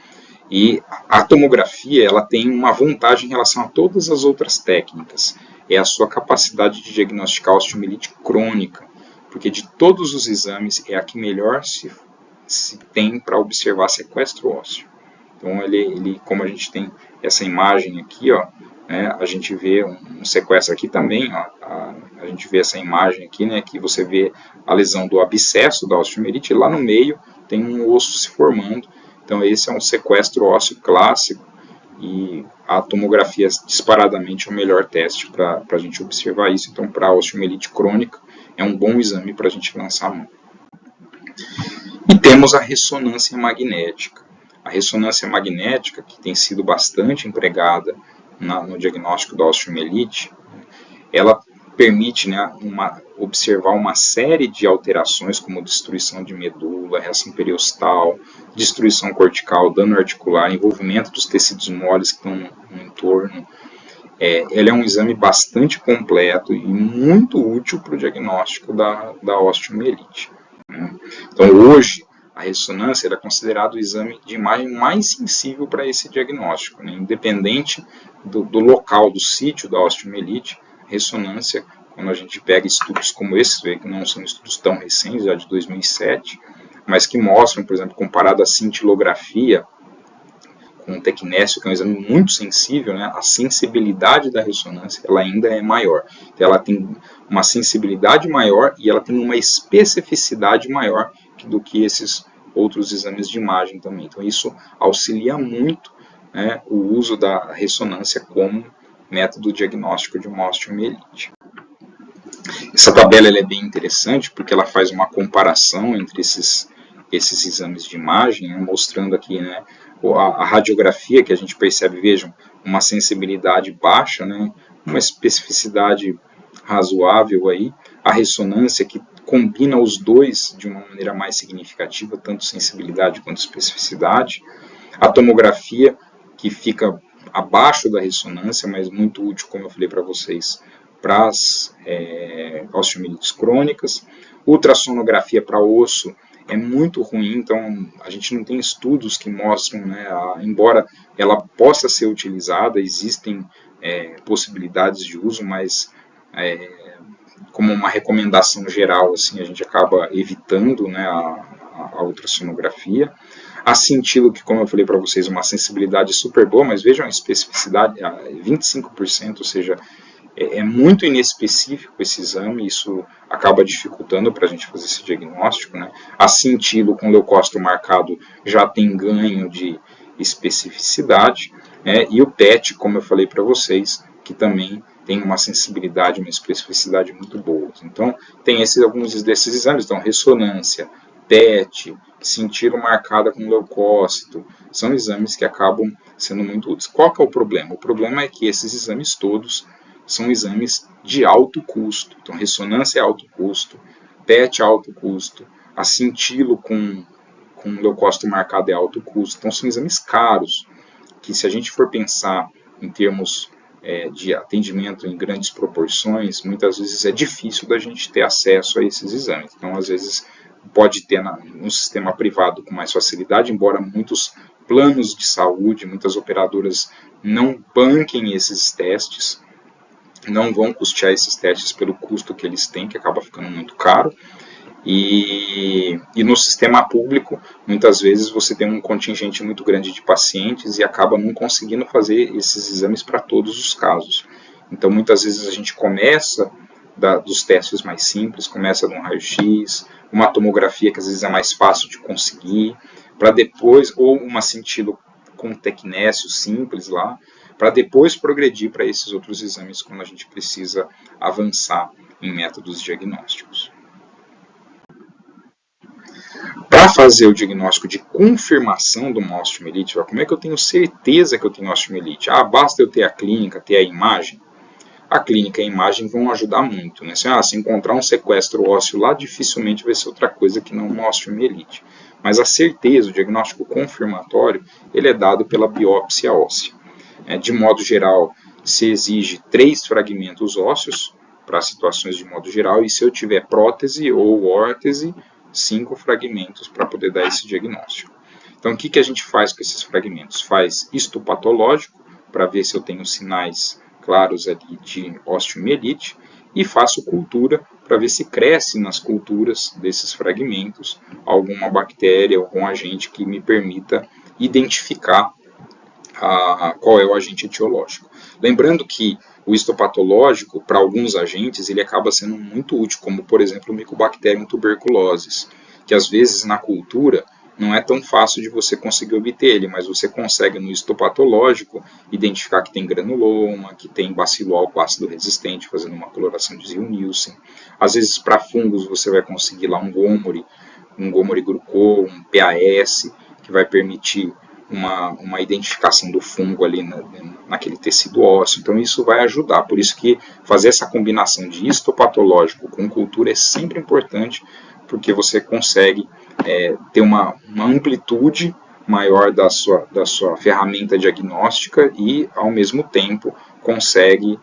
E a tomografia ela tem uma vantagem em relação a todas as outras técnicas. É a sua capacidade de diagnosticar osteomielite crônica, porque de todos os exames é a que melhor se tem para observar sequestro ósseo. Então, como a gente tem essa imagem aqui, ó, né, a gente vê um sequestro aqui também, ó, a gente vê essa imagem aqui, né, que você vê a lesão do abscesso da osteomielite, e lá no meio tem um osso se formando. Então, esse é um sequestro ósseo clássico e a tomografia disparadamente é o melhor teste para a gente observar isso. Então, para a osteomielite crônica, é um bom exame para a gente lançar a mão. E temos a ressonância magnética. A ressonância magnética, que tem sido bastante empregada no diagnóstico da osteomielite, ela permite, né, observar uma série de alterações, como destruição de medula, reação periostal, destruição cortical, dano articular, envolvimento dos tecidos moles que estão no entorno. Ele é um exame bastante completo e muito útil para o diagnóstico da osteomielite. Então, hoje, a ressonância é considerado o exame de imagem mais sensível para esse diagnóstico, né? Independente do local, do sítio da osteomielite, ressonância, quando a gente pega estudos como esse, que não são estudos tão recentes, já de 2007, mas que mostram, por exemplo, comparado à cintilografia com o tecnésio, que é um exame muito sensível, né, a sensibilidade da ressonância ela ainda é maior. Então, ela tem uma sensibilidade maior e ela tem uma especificidade maior do que esses outros exames de imagem também. Então, isso auxilia muito, né, o uso da ressonância como método diagnóstico de uma osteomielite. Essa tabela é bem interessante porque ela faz uma comparação entre esses esses exames de imagem, né, mostrando aqui, né, a radiografia que a gente percebe, vejam, uma sensibilidade baixa, né, uma especificidade razoável aí, a ressonância que combina os dois de uma maneira mais significativa, tanto sensibilidade quanto especificidade, a tomografia que fica abaixo da ressonância, mas muito útil, como eu falei para vocês, para as osteomielites crônicas, ultrassonografia para osso é muito ruim, então a gente não tem estudos que mostram, né, embora ela possa ser utilizada, existem possibilidades de uso, mas como uma recomendação geral, assim, a gente acaba evitando, né, a ultrassonografia. A cintilo, que como eu falei para vocês, uma sensibilidade super boa, mas vejam a especificidade, 25%, ou seja, é muito inespecífico esse exame, isso acaba dificultando para a gente fazer esse diagnóstico, né? A cintilo com leucócito marcado já tem ganho de especificidade, né? E o PET, como eu falei para vocês, que também tem uma sensibilidade, uma especificidade muito boa. Então, tem alguns desses exames, então, ressonância, PET, cintilo marcada com leucócito, são exames que acabam sendo muito úteis. Qual que é o problema? O problema é que esses exames todos são exames de alto custo. Então, ressonância é alto custo, PET é alto custo, a cintilo com leucócito marcado é alto custo. Então, são exames caros, que se a gente for pensar em termos de atendimento em grandes proporções, muitas vezes é difícil da gente ter acesso a esses exames. Então, às vezes, pode ter no sistema privado com mais facilidade, embora muitos planos de saúde, muitas operadoras não banquem esses testes, não vão custear esses testes pelo custo que eles têm, que acaba ficando muito caro. E no sistema público, muitas vezes você tem um contingente muito grande de pacientes e acaba não conseguindo fazer esses exames para todos os casos. Então, muitas vezes a gente começa dos testes mais simples, começa de um raio-x, uma tomografia que às vezes é mais fácil de conseguir, para depois, ou uma cintilo com tecnésio simples lá, para depois progredir para esses outros exames quando a gente precisa avançar em métodos diagnósticos. Para fazer o diagnóstico de confirmação de uma osteomielite, como é que eu tenho certeza que eu tenho osteomielite? Basta eu ter a clínica, ter a imagem? A clínica e a imagem vão ajudar muito, né? Se encontrar um sequestro ósseo lá, dificilmente vai ser outra coisa que não uma osteomielite. Mas a certeza, o diagnóstico confirmatório, ele é dado pela biópsia óssea. De modo geral, se exige 3 fragmentos ósseos para situações de modo geral, e se eu tiver prótese ou órtese, 5 fragmentos para poder dar esse diagnóstico. Então, o que a gente faz com esses fragmentos? Faz histopatológico, para ver se eu tenho sinais claros ali de osteomielite, e faço cultura para ver se cresce nas culturas desses fragmentos alguma bactéria, algum agente que me permita identificar qual é o agente etiológico. Lembrando que o histopatológico, para alguns agentes, ele acaba sendo muito útil, como por exemplo o Mycobacterium tuberculosis, que às vezes na cultura não é tão fácil de você conseguir obter ele, mas você consegue no histopatológico identificar que tem granuloma, que tem bacilo álcool ácido resistente, fazendo uma coloração de Ziehl-Neelsen. Às vezes para fungos você vai conseguir lá um Gomori Grucol, um PAS, que vai permitir uma identificação do fungo ali naquele tecido ósseo. Então isso vai ajudar, por isso que fazer essa combinação de histopatológico com cultura é sempre importante, porque você consegue ter uma amplitude maior da sua ferramenta diagnóstica e, ao mesmo tempo, consegue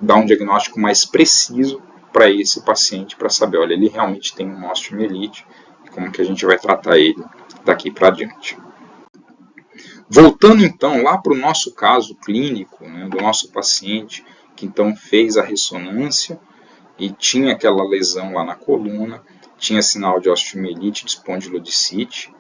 dar um diagnóstico mais preciso para esse paciente, para saber, olha, ele realmente tem uma osteomielite e como que a gente vai tratar ele daqui para adiante. Voltando então lá para o nosso caso clínico, né, do nosso paciente que então fez a ressonância e tinha aquela lesão lá na coluna, tinha sinal de osteomielite de espondilodicite,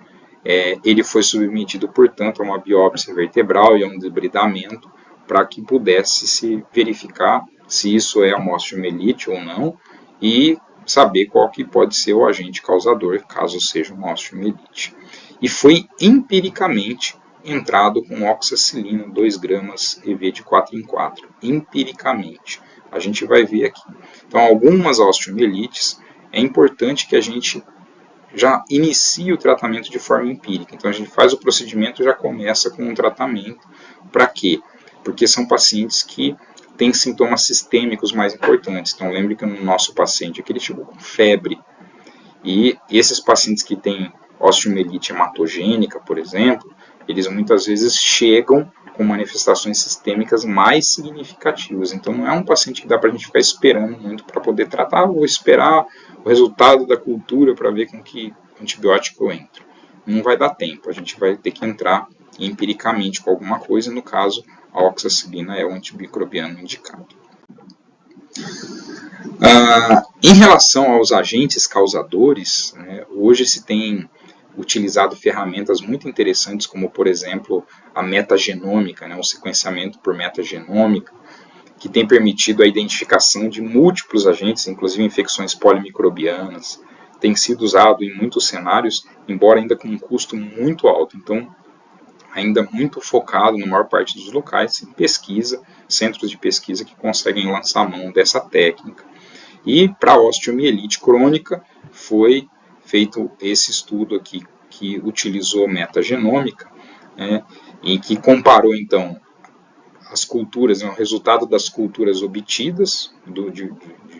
ele foi submetido, portanto, a uma biópsia vertebral e a um debridamento para que pudesse se verificar se isso é uma osteomielite ou não e saber qual que pode ser o agente causador, caso seja uma osteomielite. E foi empiricamente entrado com oxacilina 2 gramas EV de 4 em 4. Empiricamente. A gente vai ver aqui. Então, algumas osteomielites, é importante que a gente já inicia o tratamento de forma empírica. Então a gente faz o procedimento e já começa com um tratamento. Para quê? Porque são pacientes que têm sintomas sistêmicos mais importantes. Então lembre que no nosso paciente aqui ele chegou com febre. E esses pacientes que têm osteomielite hematogênica, por exemplo, eles muitas vezes chegam com manifestações sistêmicas mais significativas. Então não é um paciente que dá para a gente ficar esperando muito para poder tratar, vou esperar o resultado da cultura para ver com que antibiótico eu entro. Não vai dar tempo, a gente vai ter que entrar empiricamente com alguma coisa, no caso a oxacilina é o antimicrobiano indicado. Em relação aos agentes causadores, né, hoje se tem utilizado ferramentas muito interessantes, como por exemplo a metagenômica, né, o sequenciamento por metagenômica, que tem permitido a identificação de múltiplos agentes, inclusive infecções polimicrobianas. Tem sido usado em muitos cenários, embora ainda com um custo muito alto. Então, ainda muito focado, na maior parte dos locais, em pesquisa, centros de pesquisa que conseguem lançar a mão dessa técnica. E para a osteomielite crônica foi feito esse estudo aqui, que utilizou metagenômica, né, e que comparou então as culturas, o resultado das culturas obtidas de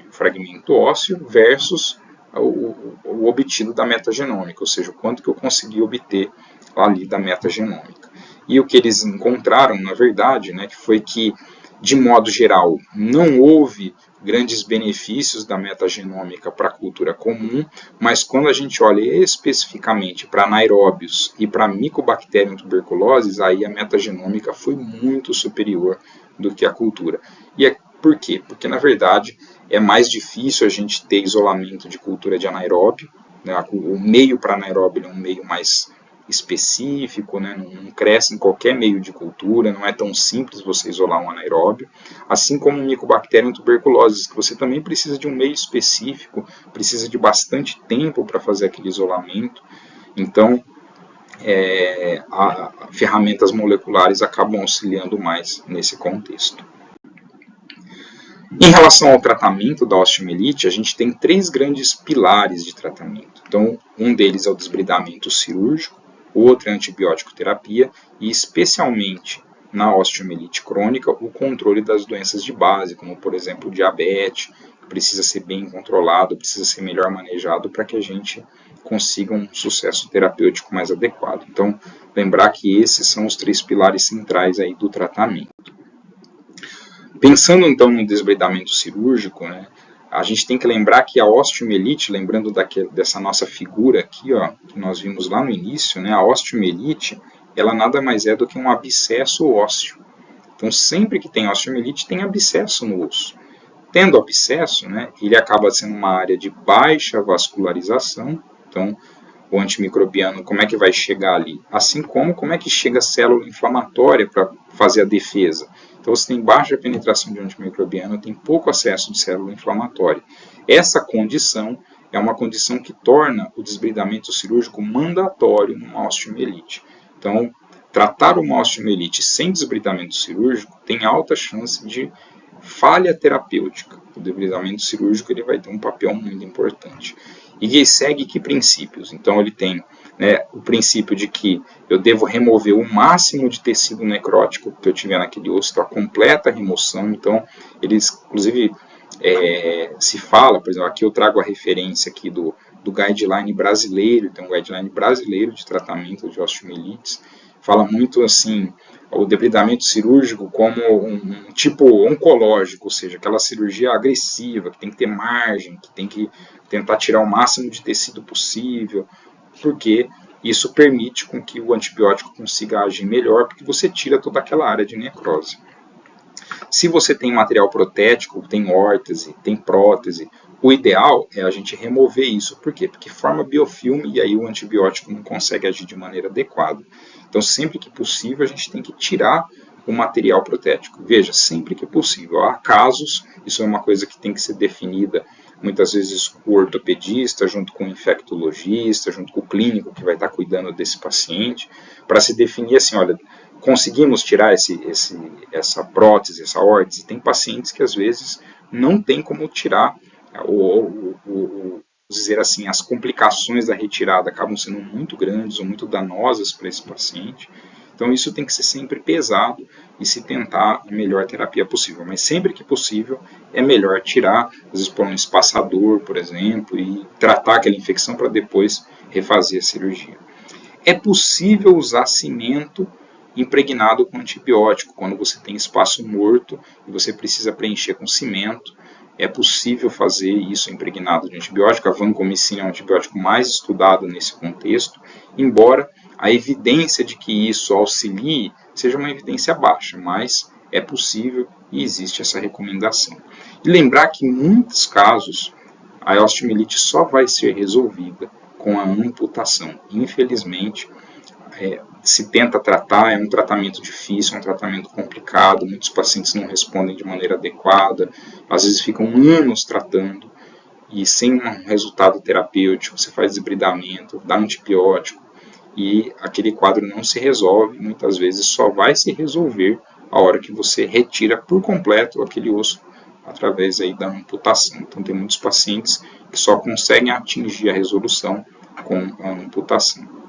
fragmento ósseo versus o obtido da metagenômica, ou seja, o quanto que eu consegui obter ali da metagenômica. E o que eles encontraram, na verdade, né, que foi que, de modo geral, não houve grandes benefícios da metagenômica para a cultura comum, mas quando a gente olha especificamente para anaeróbios e para Mycobacterium tuberculosis, aí a metagenômica foi muito superior do que a cultura. E por quê? Porque, na verdade, é mais difícil a gente ter isolamento de cultura de anaeróbio, né? O meio para anaeróbio é um meio mais específico, né? Não cresce em qualquer meio de cultura, não é tão simples você isolar um anaeróbio, assim como o Mycobacterium tuberculosis, que você também precisa de um meio específico, precisa de bastante tempo para fazer aquele isolamento. Então, ferramentas moleculares acabam auxiliando mais nesse contexto. Em relação ao tratamento da osteomielite, a gente tem 3 grandes pilares de tratamento. Então, um deles é o desbridamento cirúrgico, o outro é a antibiótico terapia e, especialmente na osteomielite crônica, o controle das doenças de base, como, por exemplo, o diabetes, que precisa ser bem controlado, precisa ser melhor manejado para que a gente consiga um sucesso terapêutico mais adequado. Então, lembrar que esses são os 3 pilares centrais aí do tratamento. Pensando então no desbridamento cirúrgico, né, a gente tem que lembrar que a osteomielite, lembrando dessa nossa figura aqui, ó, que nós vimos lá no início, né, a osteomielite, ela nada mais é do que um abscesso ósseo. Então, sempre que tem osteomielite, tem abscesso no osso. Tendo abscesso, né, ele acaba sendo uma área de baixa vascularização. Então, o antimicrobiano, como é que vai chegar ali? Assim como é que chega a célula inflamatória para fazer a defesa? Então, você tem baixa penetração de antimicrobiano, tem pouco acesso de célula inflamatória. Essa condição é uma condição que torna o desbridamento cirúrgico mandatório numa osteomielite. Então, tratar uma osteomielite sem desbridamento cirúrgico tem alta chance de falha terapêutica. O desbridamento cirúrgico ele vai ter um papel muito importante. E ele segue que princípios? Então, ele tem, né, o princípio de que eu devo remover o máximo de tecido necrótico que eu tiver naquele osso, então a completa remoção. Então, eles, inclusive, se fala, por exemplo, aqui eu trago a referência aqui do guideline brasileiro, tem um guideline brasileiro de tratamento de osteomielites, fala muito assim, o debridamento cirúrgico como um tipo oncológico, ou seja, aquela cirurgia agressiva, que tem que ter margem, que tem que tentar tirar o máximo de tecido possível, porque isso permite com que o antibiótico consiga agir melhor, porque você tira toda aquela área de necrose. Se você tem material protético, tem órtese, tem prótese, o ideal é a gente remover isso. Por quê? Porque forma biofilme e aí o antibiótico não consegue agir de maneira adequada. Então, sempre que possível, a gente tem que tirar o material protético. Veja, sempre que possível. Há casos, isso é uma coisa que tem que ser definida muitas vezes com o ortopedista, junto com o infectologista, junto com o clínico que vai estar cuidando desse paciente, para se definir assim, olha, conseguimos tirar essa prótese, essa órtese. Tem pacientes que às vezes não tem como tirar o dizer assim, as complicações da retirada acabam sendo muito grandes ou muito danosas para esse paciente. Então isso tem que ser sempre pesado e se tentar a melhor terapia possível. Mas sempre que possível é melhor tirar, às vezes por um espaçador, por exemplo, e tratar aquela infecção para depois refazer a cirurgia. É possível usar cimento impregnado com antibiótico, quando você tem espaço morto e você precisa preencher com cimento. É possível fazer isso impregnado de antibiótico. A vancomicina é o antibiótico mais estudado nesse contexto, embora a evidência de que isso auxilie seja uma evidência baixa, mas é possível e existe essa recomendação. E lembrar que em muitos casos a osteomielite só vai ser resolvida com a amputação. Infelizmente, se tenta tratar, é um tratamento difícil, é um tratamento complicado, muitos pacientes não respondem de maneira adequada, às vezes ficam anos tratando e sem um resultado terapêutico, você faz desbridamento, dá antibiótico e aquele quadro não se resolve, muitas vezes só vai se resolver a hora que você retira por completo aquele osso através aí da amputação. Então tem muitos pacientes que só conseguem atingir a resolução com a amputação.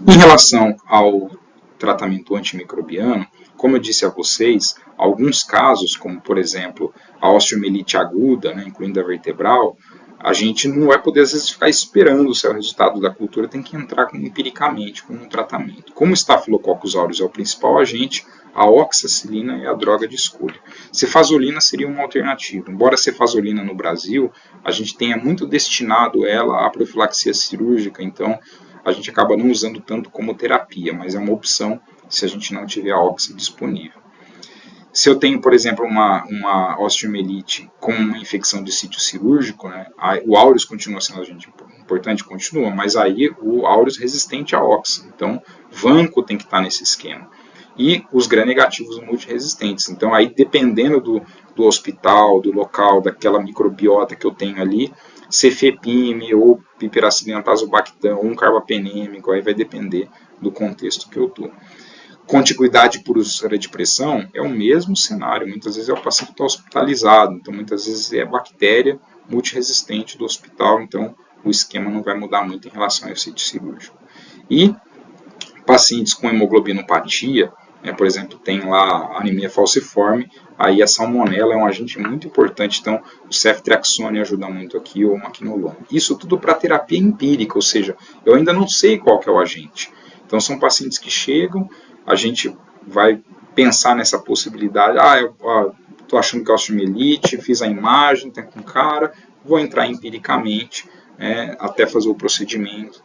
Em relação ao tratamento antimicrobiano, como eu disse a vocês, alguns casos, como por exemplo a osteomielite aguda, incluindo a vertebral, a gente não vai poder às vezes ficar esperando o resultado da cultura, tem que entrar empiricamente com um tratamento. Como o Staphylococcus aureus é o principal agente, a oxacilina é a droga de escolha. Cefazolina seria uma alternativa. Embora a cefazolina no Brasil, a gente tenha muito destinado ela à profilaxia cirúrgica, então a gente acaba não usando tanto como terapia, mas é uma opção se a gente não tiver a oxa disponível. Se eu tenho, por exemplo, uma osteomielite com uma infecção de sítio cirúrgico, o aureus continua sendo agente importante, continua, mas aí o aureus resistente à oxa. Então, vanco tem que estar nesse esquema. E os gram-negativos multiresistentes. Então, aí dependendo do hospital, do local, daquela microbiota que eu tenho ali, cefepime ou piperacilina tazobactam, um carbapenêmico, aí vai depender do contexto que eu estou. Contiguidade por úlcera de pressão é o mesmo cenário, muitas vezes é o paciente que está hospitalizado, então muitas vezes é bactéria multiresistente do hospital, então o esquema não vai mudar muito em relação ao sítio cirúrgico. E pacientes com hemoglobinopatia, por exemplo, tem lá anemia falciforme, aí a salmonela é um agente muito importante, então o ceftriaxone ajuda muito aqui, ou o maquinolona. Isso tudo para terapia empírica, ou seja, eu ainda não sei qual que é o agente. Então são pacientes que chegam, a gente vai pensar nessa possibilidade, eu estou achando que é osteomielite, fiz a imagem, tem com cara, vou entrar empiricamente, até fazer o procedimento,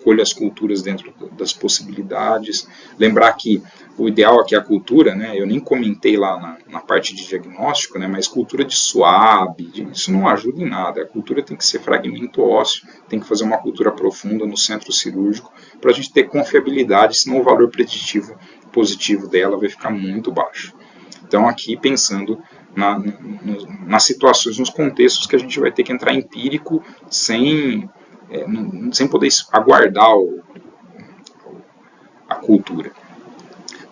colho as culturas dentro das possibilidades. Lembrar que o ideal aqui é a cultura, eu nem comentei lá na parte de diagnóstico, mas cultura de SWAB, isso não ajuda em nada. A cultura tem que ser fragmento ósseo, tem que fazer uma cultura profunda no centro cirúrgico para a gente ter confiabilidade, senão o valor preditivo positivo dela vai ficar muito baixo. Então aqui pensando nas situações, nos contextos que a gente vai ter que entrar empírico sem poder aguardar a cultura.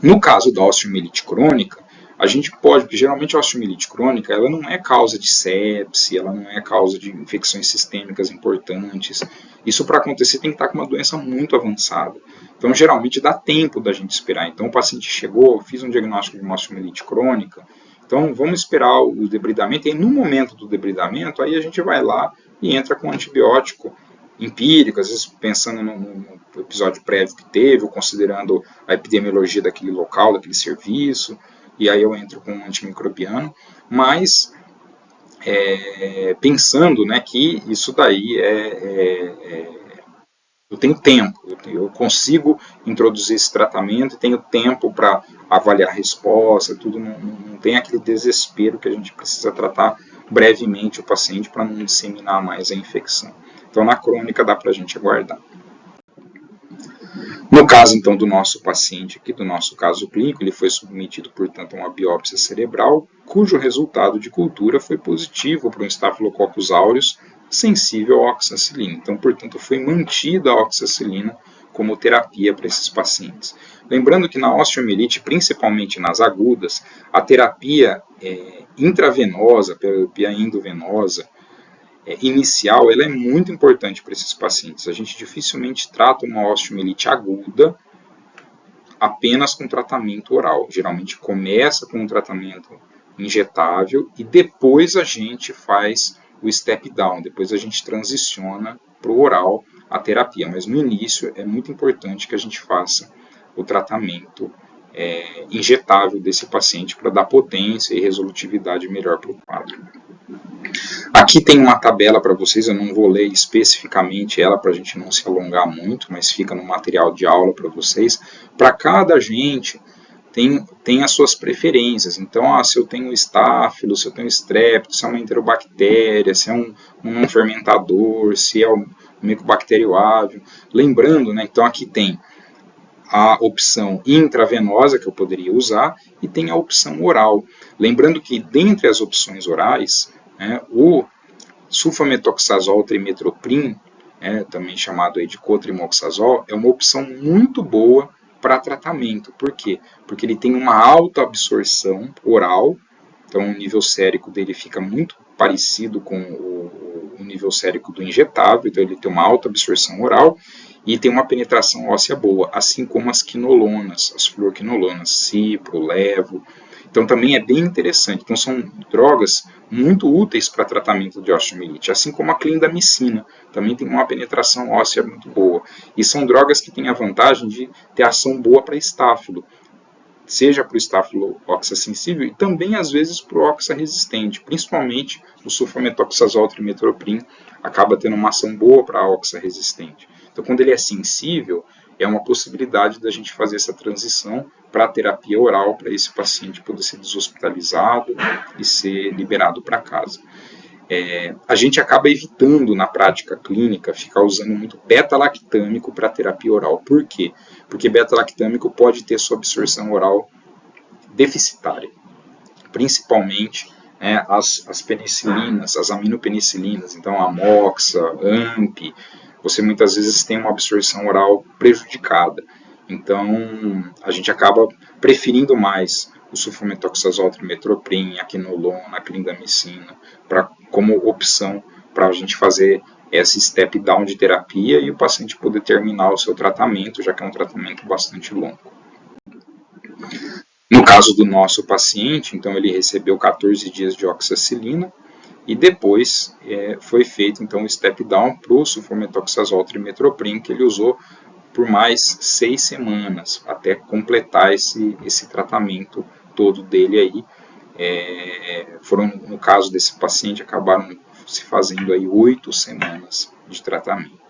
No caso da osteomielite crônica, a gente pode, porque geralmente a osteomielite crônica ela não é causa de sepse, ela não é causa de infecções sistêmicas importantes. Isso para acontecer tem que estar com uma doença muito avançada. Então geralmente dá tempo da gente esperar. Então o paciente chegou, fiz um diagnóstico de uma osteomielite crônica, então vamos esperar o debridamento e no momento do debridamento aí a gente vai lá e entra com antibiótico empírico, às vezes pensando no episódio prévio que teve, ou considerando a epidemiologia daquele local, daquele serviço, e aí eu entro com um antimicrobiano, mas pensando que isso daí eu tenho tempo, eu consigo introduzir esse tratamento e tenho tempo para avaliar a resposta, tudo, não tem aquele desespero que a gente precisa tratar brevemente o paciente para não disseminar mais a infecção. Então, na crônica dá para a gente aguardar. No caso, então, do nosso paciente aqui, do nosso caso clínico, ele foi submetido, portanto, a uma biópsia cerebral, cujo resultado de cultura foi positivo para um Staphylococcus aureus sensível à oxacilina. Então, portanto, foi mantida a oxacilina como terapia para esses pacientes. Lembrando que na osteomielite, principalmente nas agudas, a terapia intravenosa, terapia endovenosa, inicial, ela é muito importante para esses pacientes. A gente dificilmente trata uma osteomielite aguda apenas com tratamento oral. Geralmente começa com um tratamento injetável e depois a gente faz o step down, depois a gente transiciona para o oral a terapia. Mas no início é muito importante que a gente faça o tratamento injetável desse paciente para dar potência e resolutividade melhor para o quadro. Aqui tem uma tabela para vocês, eu não vou ler especificamente ela para a gente não se alongar muito, mas fica no material de aula para vocês. Para cada agente tem as suas preferências. Então, se eu tenho estáfilo, se eu tenho estrépito, se é uma enterobactéria, se é um fermentador, se é um micobactério ávido. Lembrando, né, então aqui tem a opção intravenosa que eu poderia usar e tem a opção oral. Lembrando que dentre as opções orais, o sulfametoxazol trimetoprim, também chamado aí de cotrimoxazol, é uma opção muito boa para tratamento. Por quê? Porque ele tem uma alta absorção oral, então o nível sérico dele fica muito parecido com o nível sérico do injetável, então ele tem uma alta absorção oral e tem uma penetração óssea boa, assim como as quinolonas, as fluorquinolonas, cipro, levo. Então também é bem interessante. Então são drogas muito úteis para tratamento de osteomielite, assim como a clindamicina, também tem uma penetração óssea muito boa. E são drogas que têm a vantagem de ter ação boa para estáfilo, seja para o estáfilo oxassensível e também às vezes para o oxaresistente, principalmente o sulfametoxazol trimetoprim acaba tendo uma ação boa para a oxaresistente. Então quando ele é sensível, é uma possibilidade da gente fazer essa transição para a terapia oral, para esse paciente poder ser deshospitalizado e ser liberado para casa. A gente acaba evitando na prática clínica ficar usando muito beta-lactâmico para terapia oral. Por quê? Porque beta-lactâmico pode ter sua absorção oral deficitária, principalmente as penicilinas, as aminopenicilinas, então a amoxa, AMP, você muitas vezes tem uma absorção oral prejudicada. Então, a gente acaba preferindo mais o sulfametoxazol trimetoprim, a quinolona, a clindamicina, como opção para a gente fazer esse step down de terapia e o paciente poder terminar o seu tratamento, já que é um tratamento bastante longo. No caso do nosso paciente, então ele recebeu 14 dias de oxacilina, e depois foi feito então o step down para o sulfametoxazol trimetoprim, que ele usou por mais 6 semanas, até completar esse tratamento todo dele aí. No caso desse paciente, acabaram se fazendo aí 8 semanas de tratamento.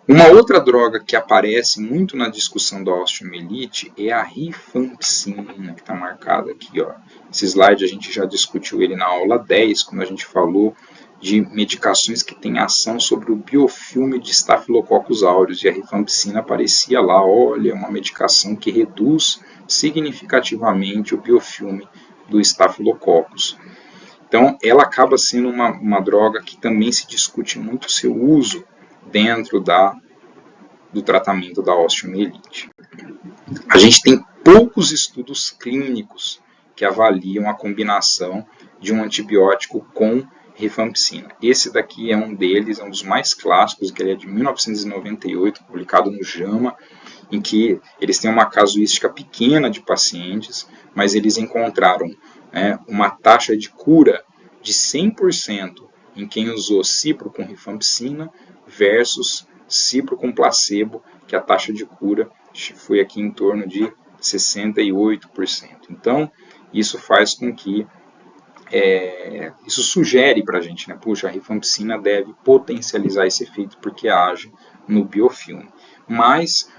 Uma outra droga que aparece muito na discussão da osteomielite é a rifampicina, que está marcada aqui. Ó. Esse slide a gente já discutiu ele na aula 10, quando a gente falou de medicações que têm ação sobre o biofilme de Staphylococcus aureus, e a rifampicina aparecia lá, olha, uma medicação que reduz significativamente o biofilme do Staphylococcus. Então, ela acaba sendo uma droga que também se discute muito o seu uso dentro do tratamento da osteomielite. A gente tem poucos estudos clínicos que avaliam a combinação de um antibiótico com rifampicina. Esse daqui é um deles, é um dos mais clássicos, que ele é de 1998, publicado no JAMA, em que eles têm uma casuística pequena de pacientes, mas eles encontraram uma taxa de cura de 100% em quem usou cipro com rifampicina versus cipro com placebo, que a taxa de cura foi aqui em torno de 68%. Então, isso faz com que isso sugere para a gente, né? Puxa, a rifampicina deve potencializar esse efeito porque age no biofilme. Mas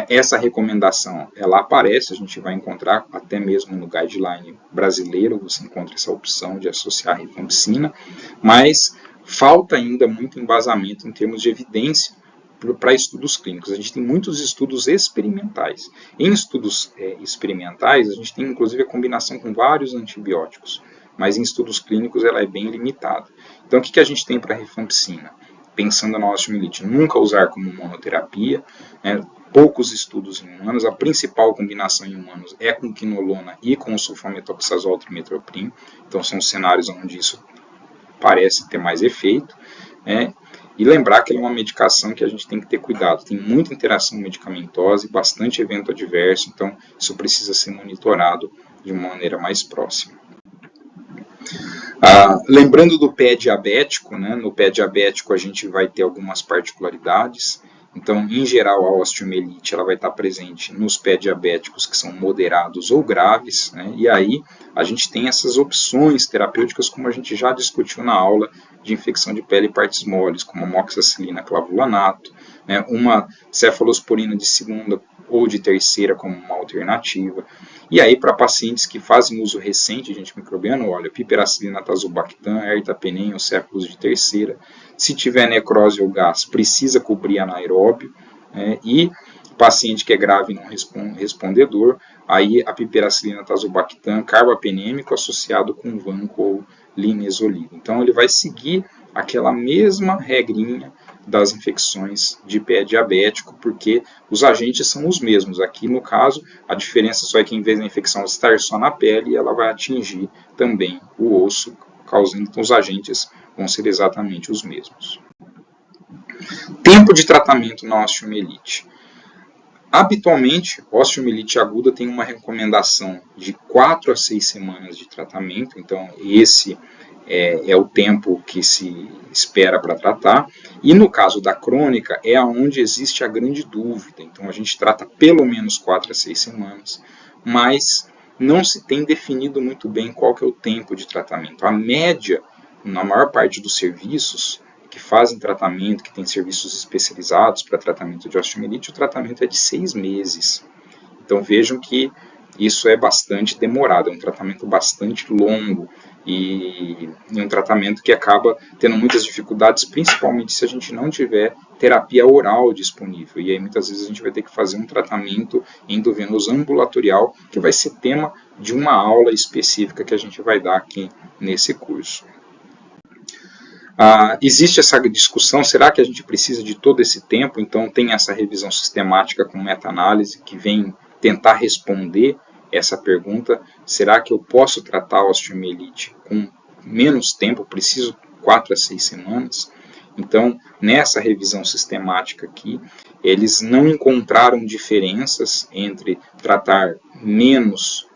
essa recomendação, ela aparece, a gente vai encontrar até mesmo no guideline brasileiro, você encontra essa opção de associar a rifampicina, mas falta ainda muito embasamento em termos de evidência para estudos clínicos. A gente tem muitos estudos experimentais. Em estudos experimentais, a gente tem inclusive a combinação com vários antibióticos, mas em estudos clínicos ela é bem limitada. Então, o que a gente tem para a rifampicina? Pensando na osteomielite, nunca usar como monoterapia, poucos estudos em humanos, a principal combinação em humanos é com quinolona e com o sulfametoxazol trimetoprim, então são cenários onde isso parece ter mais efeito, né? E lembrar que ela é uma medicação que a gente tem que ter cuidado. Tem muita interação medicamentosa e bastante evento adverso, então isso precisa ser monitorado de uma maneira mais próxima. Lembrando do pé diabético, né? No pé diabético a gente vai ter algumas particularidades. Então, em geral, a osteomielite ela vai estar presente nos pés diabéticos que são moderados ou graves, né? E aí a gente tem essas opções terapêuticas, como a gente já discutiu na aula de infecção de pele e partes moles, como amoxicilina, clavulanato, né? Uma cefalosporina de segunda ou de terceira como uma alternativa. E aí, para pacientes que fazem uso recente de antimicrobiano, olha, piperacilina, tazobactam, ertapenem ou céfalos de terceira. Se tiver necrose ou gás, precisa cobrir anaeróbio, né? E paciente que é grave e não respondedor, aí a piperacilina, tazobactam, carbapenêmico associado com vanco ou linezolida. Então, ele vai seguir aquela mesma regrinha das infecções de pé diabético, porque os agentes são os mesmos. Aqui, no caso, a diferença só é que, em vez da infecção estar só na pele, ela vai atingir também o osso, causando que os agentes vão ser exatamente os mesmos. Tempo de tratamento na osteomielite. Habitualmente, osteomielite aguda tem uma recomendação de 4 a 6 semanas de tratamento, então esse é o tempo que se espera para tratar. E no caso da crônica, é onde existe a grande dúvida. Então a gente trata pelo menos 4 a 6 semanas, mas não se tem definido muito bem qual que é o tempo de tratamento. A média, na maior parte dos serviços que fazem tratamento, que tem serviços especializados para tratamento de osteomielite, o tratamento é de 6 meses. Então vejam que isso é bastante demorado, é um tratamento bastante longo e um tratamento que acaba tendo muitas dificuldades, principalmente se a gente não tiver terapia oral disponível. E aí muitas vezes a gente vai ter que fazer um tratamento endovenoso ambulatorial, que vai ser tema de uma aula específica que a gente vai dar aqui nesse curso. Existe essa discussão, será que a gente precisa de todo esse tempo? Então tem essa revisão sistemática com meta-análise que vem tentar responder essa pergunta, será que eu posso tratar a osteomielite com menos tempo, preciso 4 a 6 semanas? Então, nessa revisão sistemática aqui, eles não encontraram diferenças entre tratar menos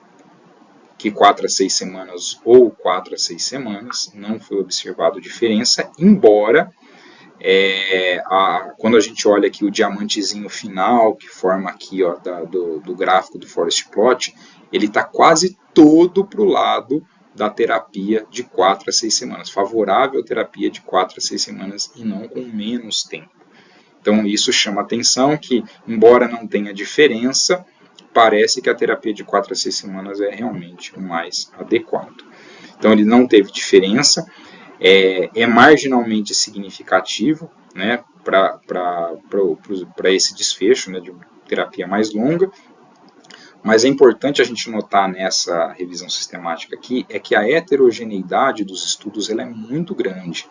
que 4 a 6 semanas ou 4 a 6 semanas, não foi observado diferença, embora quando a gente olha aqui o diamantezinho final, que forma aqui ó, do gráfico do Forest Plot, ele está quase todo para o lado da terapia de 4 a 6 semanas, favorável à terapia de 4 a 6 semanas e não com menos tempo. Então isso chama atenção que, embora não tenha diferença, parece que a terapia de 4 a 6 semanas é realmente o mais adequado. Então ele não teve diferença, é marginalmente significativo, né, para esse desfecho, né, de terapia mais longa, mas é importante a gente notar nessa revisão sistemática aqui é que a heterogeneidade dos estudos ela é muito grande.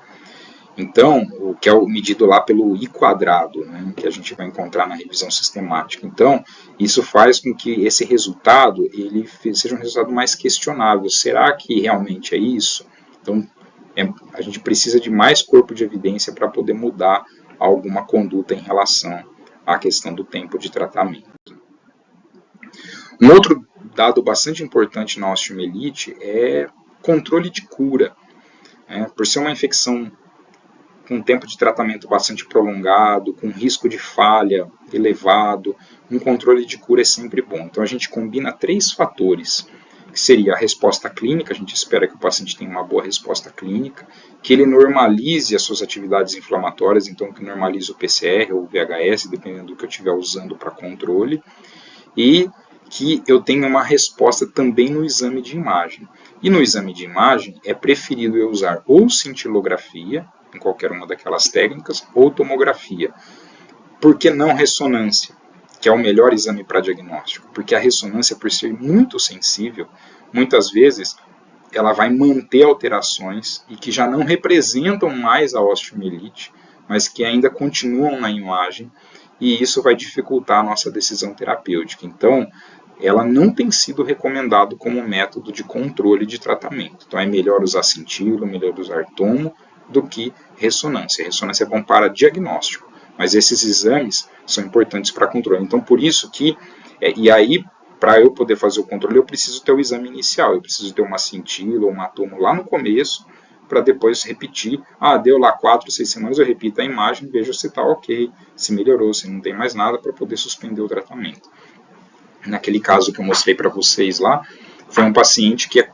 Então, o que é medido lá pelo I², né, que a gente vai encontrar na revisão sistemática. Então, isso faz com que esse resultado ele seja um resultado mais questionável. Será que realmente é isso? Então, a gente precisa de mais corpo de evidência para poder mudar alguma conduta em relação à questão do tempo de tratamento. Um outro dado bastante importante na osteomielite é controle de cura. Por ser uma infecção com tempo de tratamento bastante prolongado, com risco de falha elevado, um controle de cura é sempre bom. Então a gente combina 3 fatores, que seria a resposta clínica, a gente espera que o paciente tenha uma boa resposta clínica, que ele normalize as suas atividades inflamatórias, então que normalize o PCR ou o VHS, dependendo do que eu estiver usando para controle, e que eu tenha uma resposta também no exame de imagem. E no exame de imagem é preferível eu usar ou cintilografia, em qualquer uma daquelas técnicas, ou tomografia. Por que não ressonância, que é o melhor exame para diagnóstico? Porque a ressonância, por ser muito sensível, muitas vezes ela vai manter alterações e que já não representam mais a osteomielite, mas que ainda continuam na imagem, e isso vai dificultar a nossa decisão terapêutica. Então, ela não tem sido recomendado como método de controle de tratamento. Então é melhor usar cintila, melhor usar tomo do que ressonância. A ressonância é bom para diagnóstico, mas esses exames são importantes para controle. Então por isso que, e aí para eu poder fazer o controle eu preciso ter o exame inicial, eu preciso ter uma cintila ou uma tomo lá no começo, para depois repetir, deu lá 4, 6 semanas, eu repito a imagem, vejo se está ok, se melhorou, se não tem mais nada, para poder suspender o tratamento. Naquele caso que eu mostrei para vocês lá, foi um paciente que,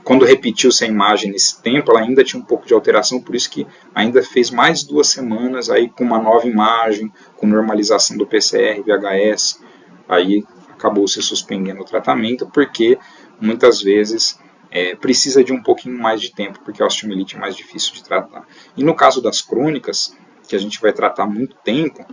quando repetiu-se a imagem nesse tempo, ela ainda tinha um pouco de alteração, por isso que ainda fez mais 2 semanas, aí com uma nova imagem, com normalização do PCR, VHS, aí acabou se suspendendo o tratamento, porque muitas vezes precisa de um pouquinho mais de tempo, porque a osteomielite é mais difícil de tratar. E no caso das crônicas, que a gente vai tratar muito tempo,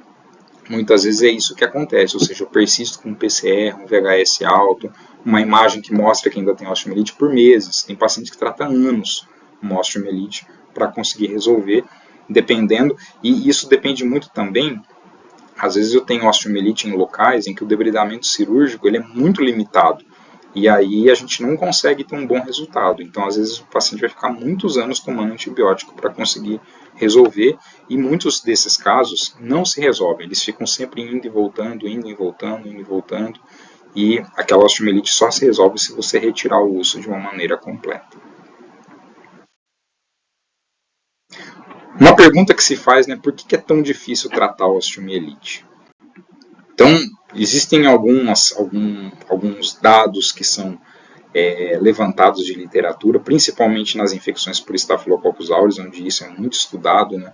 muitas vezes é isso que acontece, ou seja, eu persisto com um PCR, um VHS alto, uma imagem que mostra que ainda tem osteomielite por meses. Tem paciente que trata anos uma osteomielite para conseguir resolver, dependendo, e isso depende muito também. Às vezes eu tenho osteomielite em locais em que o debridamento cirúrgico ele é muito limitado, e aí a gente não consegue ter um bom resultado. Então, às vezes, o paciente vai ficar muitos anos tomando antibiótico para conseguir resolver, e muitos desses casos não se resolvem. Eles ficam sempre indo e voltando, indo e voltando, indo e voltando, e aquela osteomielite só se resolve se você retirar o osso de uma maneira completa. Uma pergunta que se faz, né, por que é tão difícil tratar a osteomielite? Então, existem alguns dados que são levantados de literatura, principalmente nas infecções por Staphylococcus aureus, onde isso é muito estudado, né?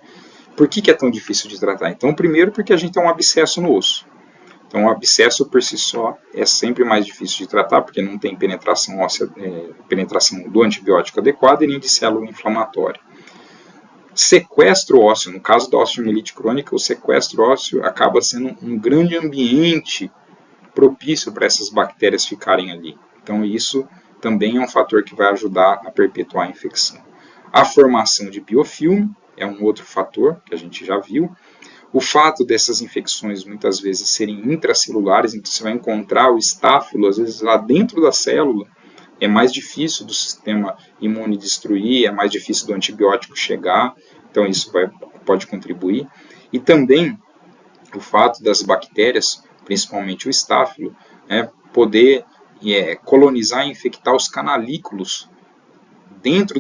Por que é tão difícil de tratar? Então, primeiro porque a gente tem um abscesso no osso. Então, o abscesso por si só é sempre mais difícil de tratar, porque não tem penetração óssea, penetração do antibiótico adequada e nem de célula inflamatória. Sequestro ósseo, no caso da osteomielite crônica, o sequestro ósseo acaba sendo um grande ambiente propício para essas bactérias ficarem ali. Então isso também é um fator que vai ajudar a perpetuar a infecção. A formação de biofilme é um outro fator que a gente já viu. O fato dessas infecções muitas vezes serem intracelulares, então você vai encontrar o estáfilo às vezes lá dentro da célula, é mais difícil do sistema imune destruir, é mais difícil do antibiótico chegar, então isso pode contribuir. E também o fato das bactérias, principalmente o estáfilo, poder colonizar e infectar os canalículos dentro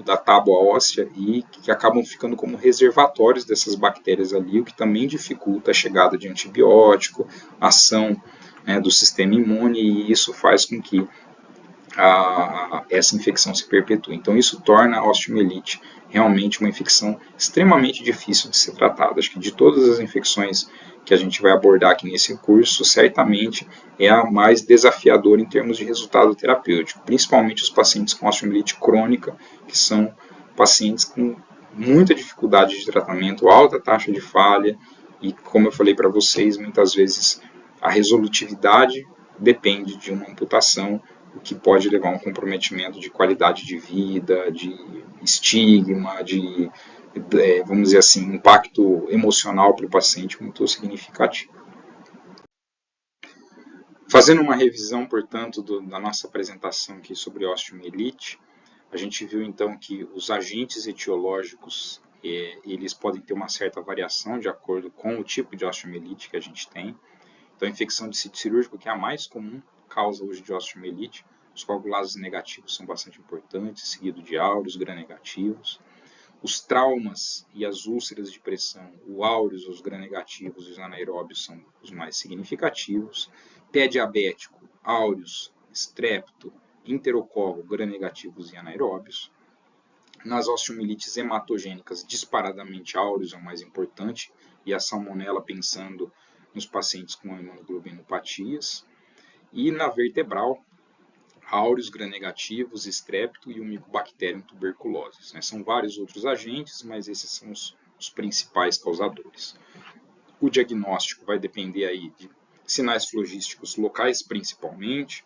da tábua óssea e que acabam ficando como reservatórios dessas bactérias ali, o que também dificulta a chegada de antibiótico, a ação do sistema imune, e isso faz com que essa infecção se perpetue. Então isso torna a osteomielite realmente uma infecção extremamente difícil de ser tratada. Acho que de todas as infecções que a gente vai abordar aqui nesse curso, certamente é a mais desafiadora em termos de resultado terapêutico, principalmente os pacientes com osteomielite crônica, que são pacientes com muita dificuldade de tratamento, alta taxa de falha, e como eu falei para vocês, muitas vezes a resolutividade depende de uma amputação, o que pode levar a um comprometimento de qualidade de vida, de estigma, de, vamos dizer assim, impacto emocional para o paciente muito significativo. Fazendo uma revisão, portanto, da nossa apresentação aqui sobre osteomielite, a gente viu então que os agentes etiológicos eles podem ter uma certa variação de acordo com o tipo de osteomielite que a gente tem. Então, a infecção de sítio cirúrgico, que é a mais comum causa hoje de osteomielite, os coagulases negativos são bastante importantes, seguido de áureos, gram-negativos. Os traumas e as úlceras de pressão, o áureos, os gram-negativos e os anaeróbios são os mais significativos. Pé diabético, áureos, estrepto, enterocorro, gram-negativos e anaeróbios. Nas osteomielites hematogênicas, disparadamente áureos é o mais importante, e a salmonela pensando nos pacientes com imunoglobinopatias. E na vertebral, áureos, gram-negativos, estrepto e o Mycobacterium tuberculosis. São vários outros agentes, mas esses são os principais causadores. O diagnóstico vai depender aí de sinais flogísticos locais, principalmente,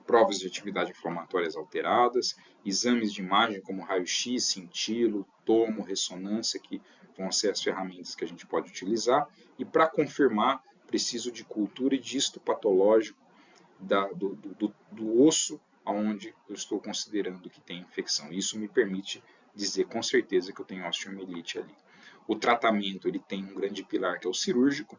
provas de atividade inflamatórias alteradas, exames de imagem como raio-x, cintilo, tomo, ressonância, que vão ser as ferramentas que a gente pode utilizar. E para confirmar, preciso de cultura e de histopatológico do osso onde eu estou considerando que tem infecção. Isso me permite dizer com certeza que eu tenho osteomielite ali. O tratamento ele tem um grande pilar que é o cirúrgico,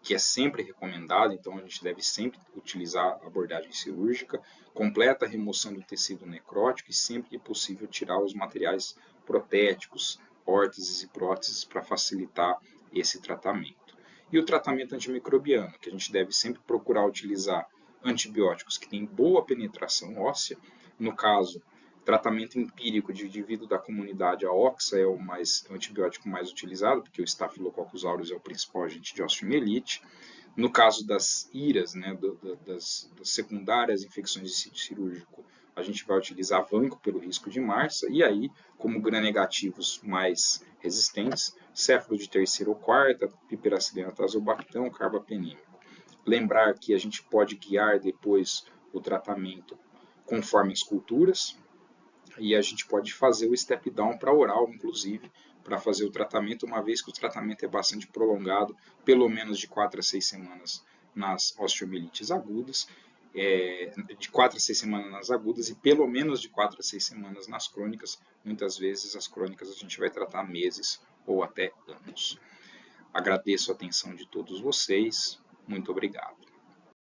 que é sempre recomendado, então a gente deve sempre utilizar a abordagem cirúrgica, completa remoção do tecido necrótico e sempre que possível tirar os materiais protéticos, órteses e próteses para facilitar esse tratamento. E o tratamento antimicrobiano, que a gente deve sempre procurar utilizar antibióticos que têm boa penetração óssea, no caso, tratamento empírico de indivíduo da comunidade, a oxa é o antibiótico mais utilizado, porque o Staphylococcus aureus é o principal agente de osteomielite. No caso das IRAs, né, das secundárias infecções de sítio cirúrgico, a gente vai utilizar vanco pelo risco de Marsa, e aí, como gram-negativos mais resistentes, céfalo de terceira ou quarta, piperacilina tazobactam, carbapenímico. Lembrar que a gente pode guiar depois o tratamento conforme as culturas, e a gente pode fazer o step down para oral, inclusive, para fazer o tratamento, uma vez que o tratamento é bastante prolongado, pelo menos de 4 a 6 semanas nas osteomielites agudas, de 4 a 6 semanas nas agudas e pelo menos de 4 a 6 semanas nas crônicas. Muitas vezes as crônicas a gente vai tratar meses ou até anos. Agradeço a atenção de todos vocês. Muito obrigado.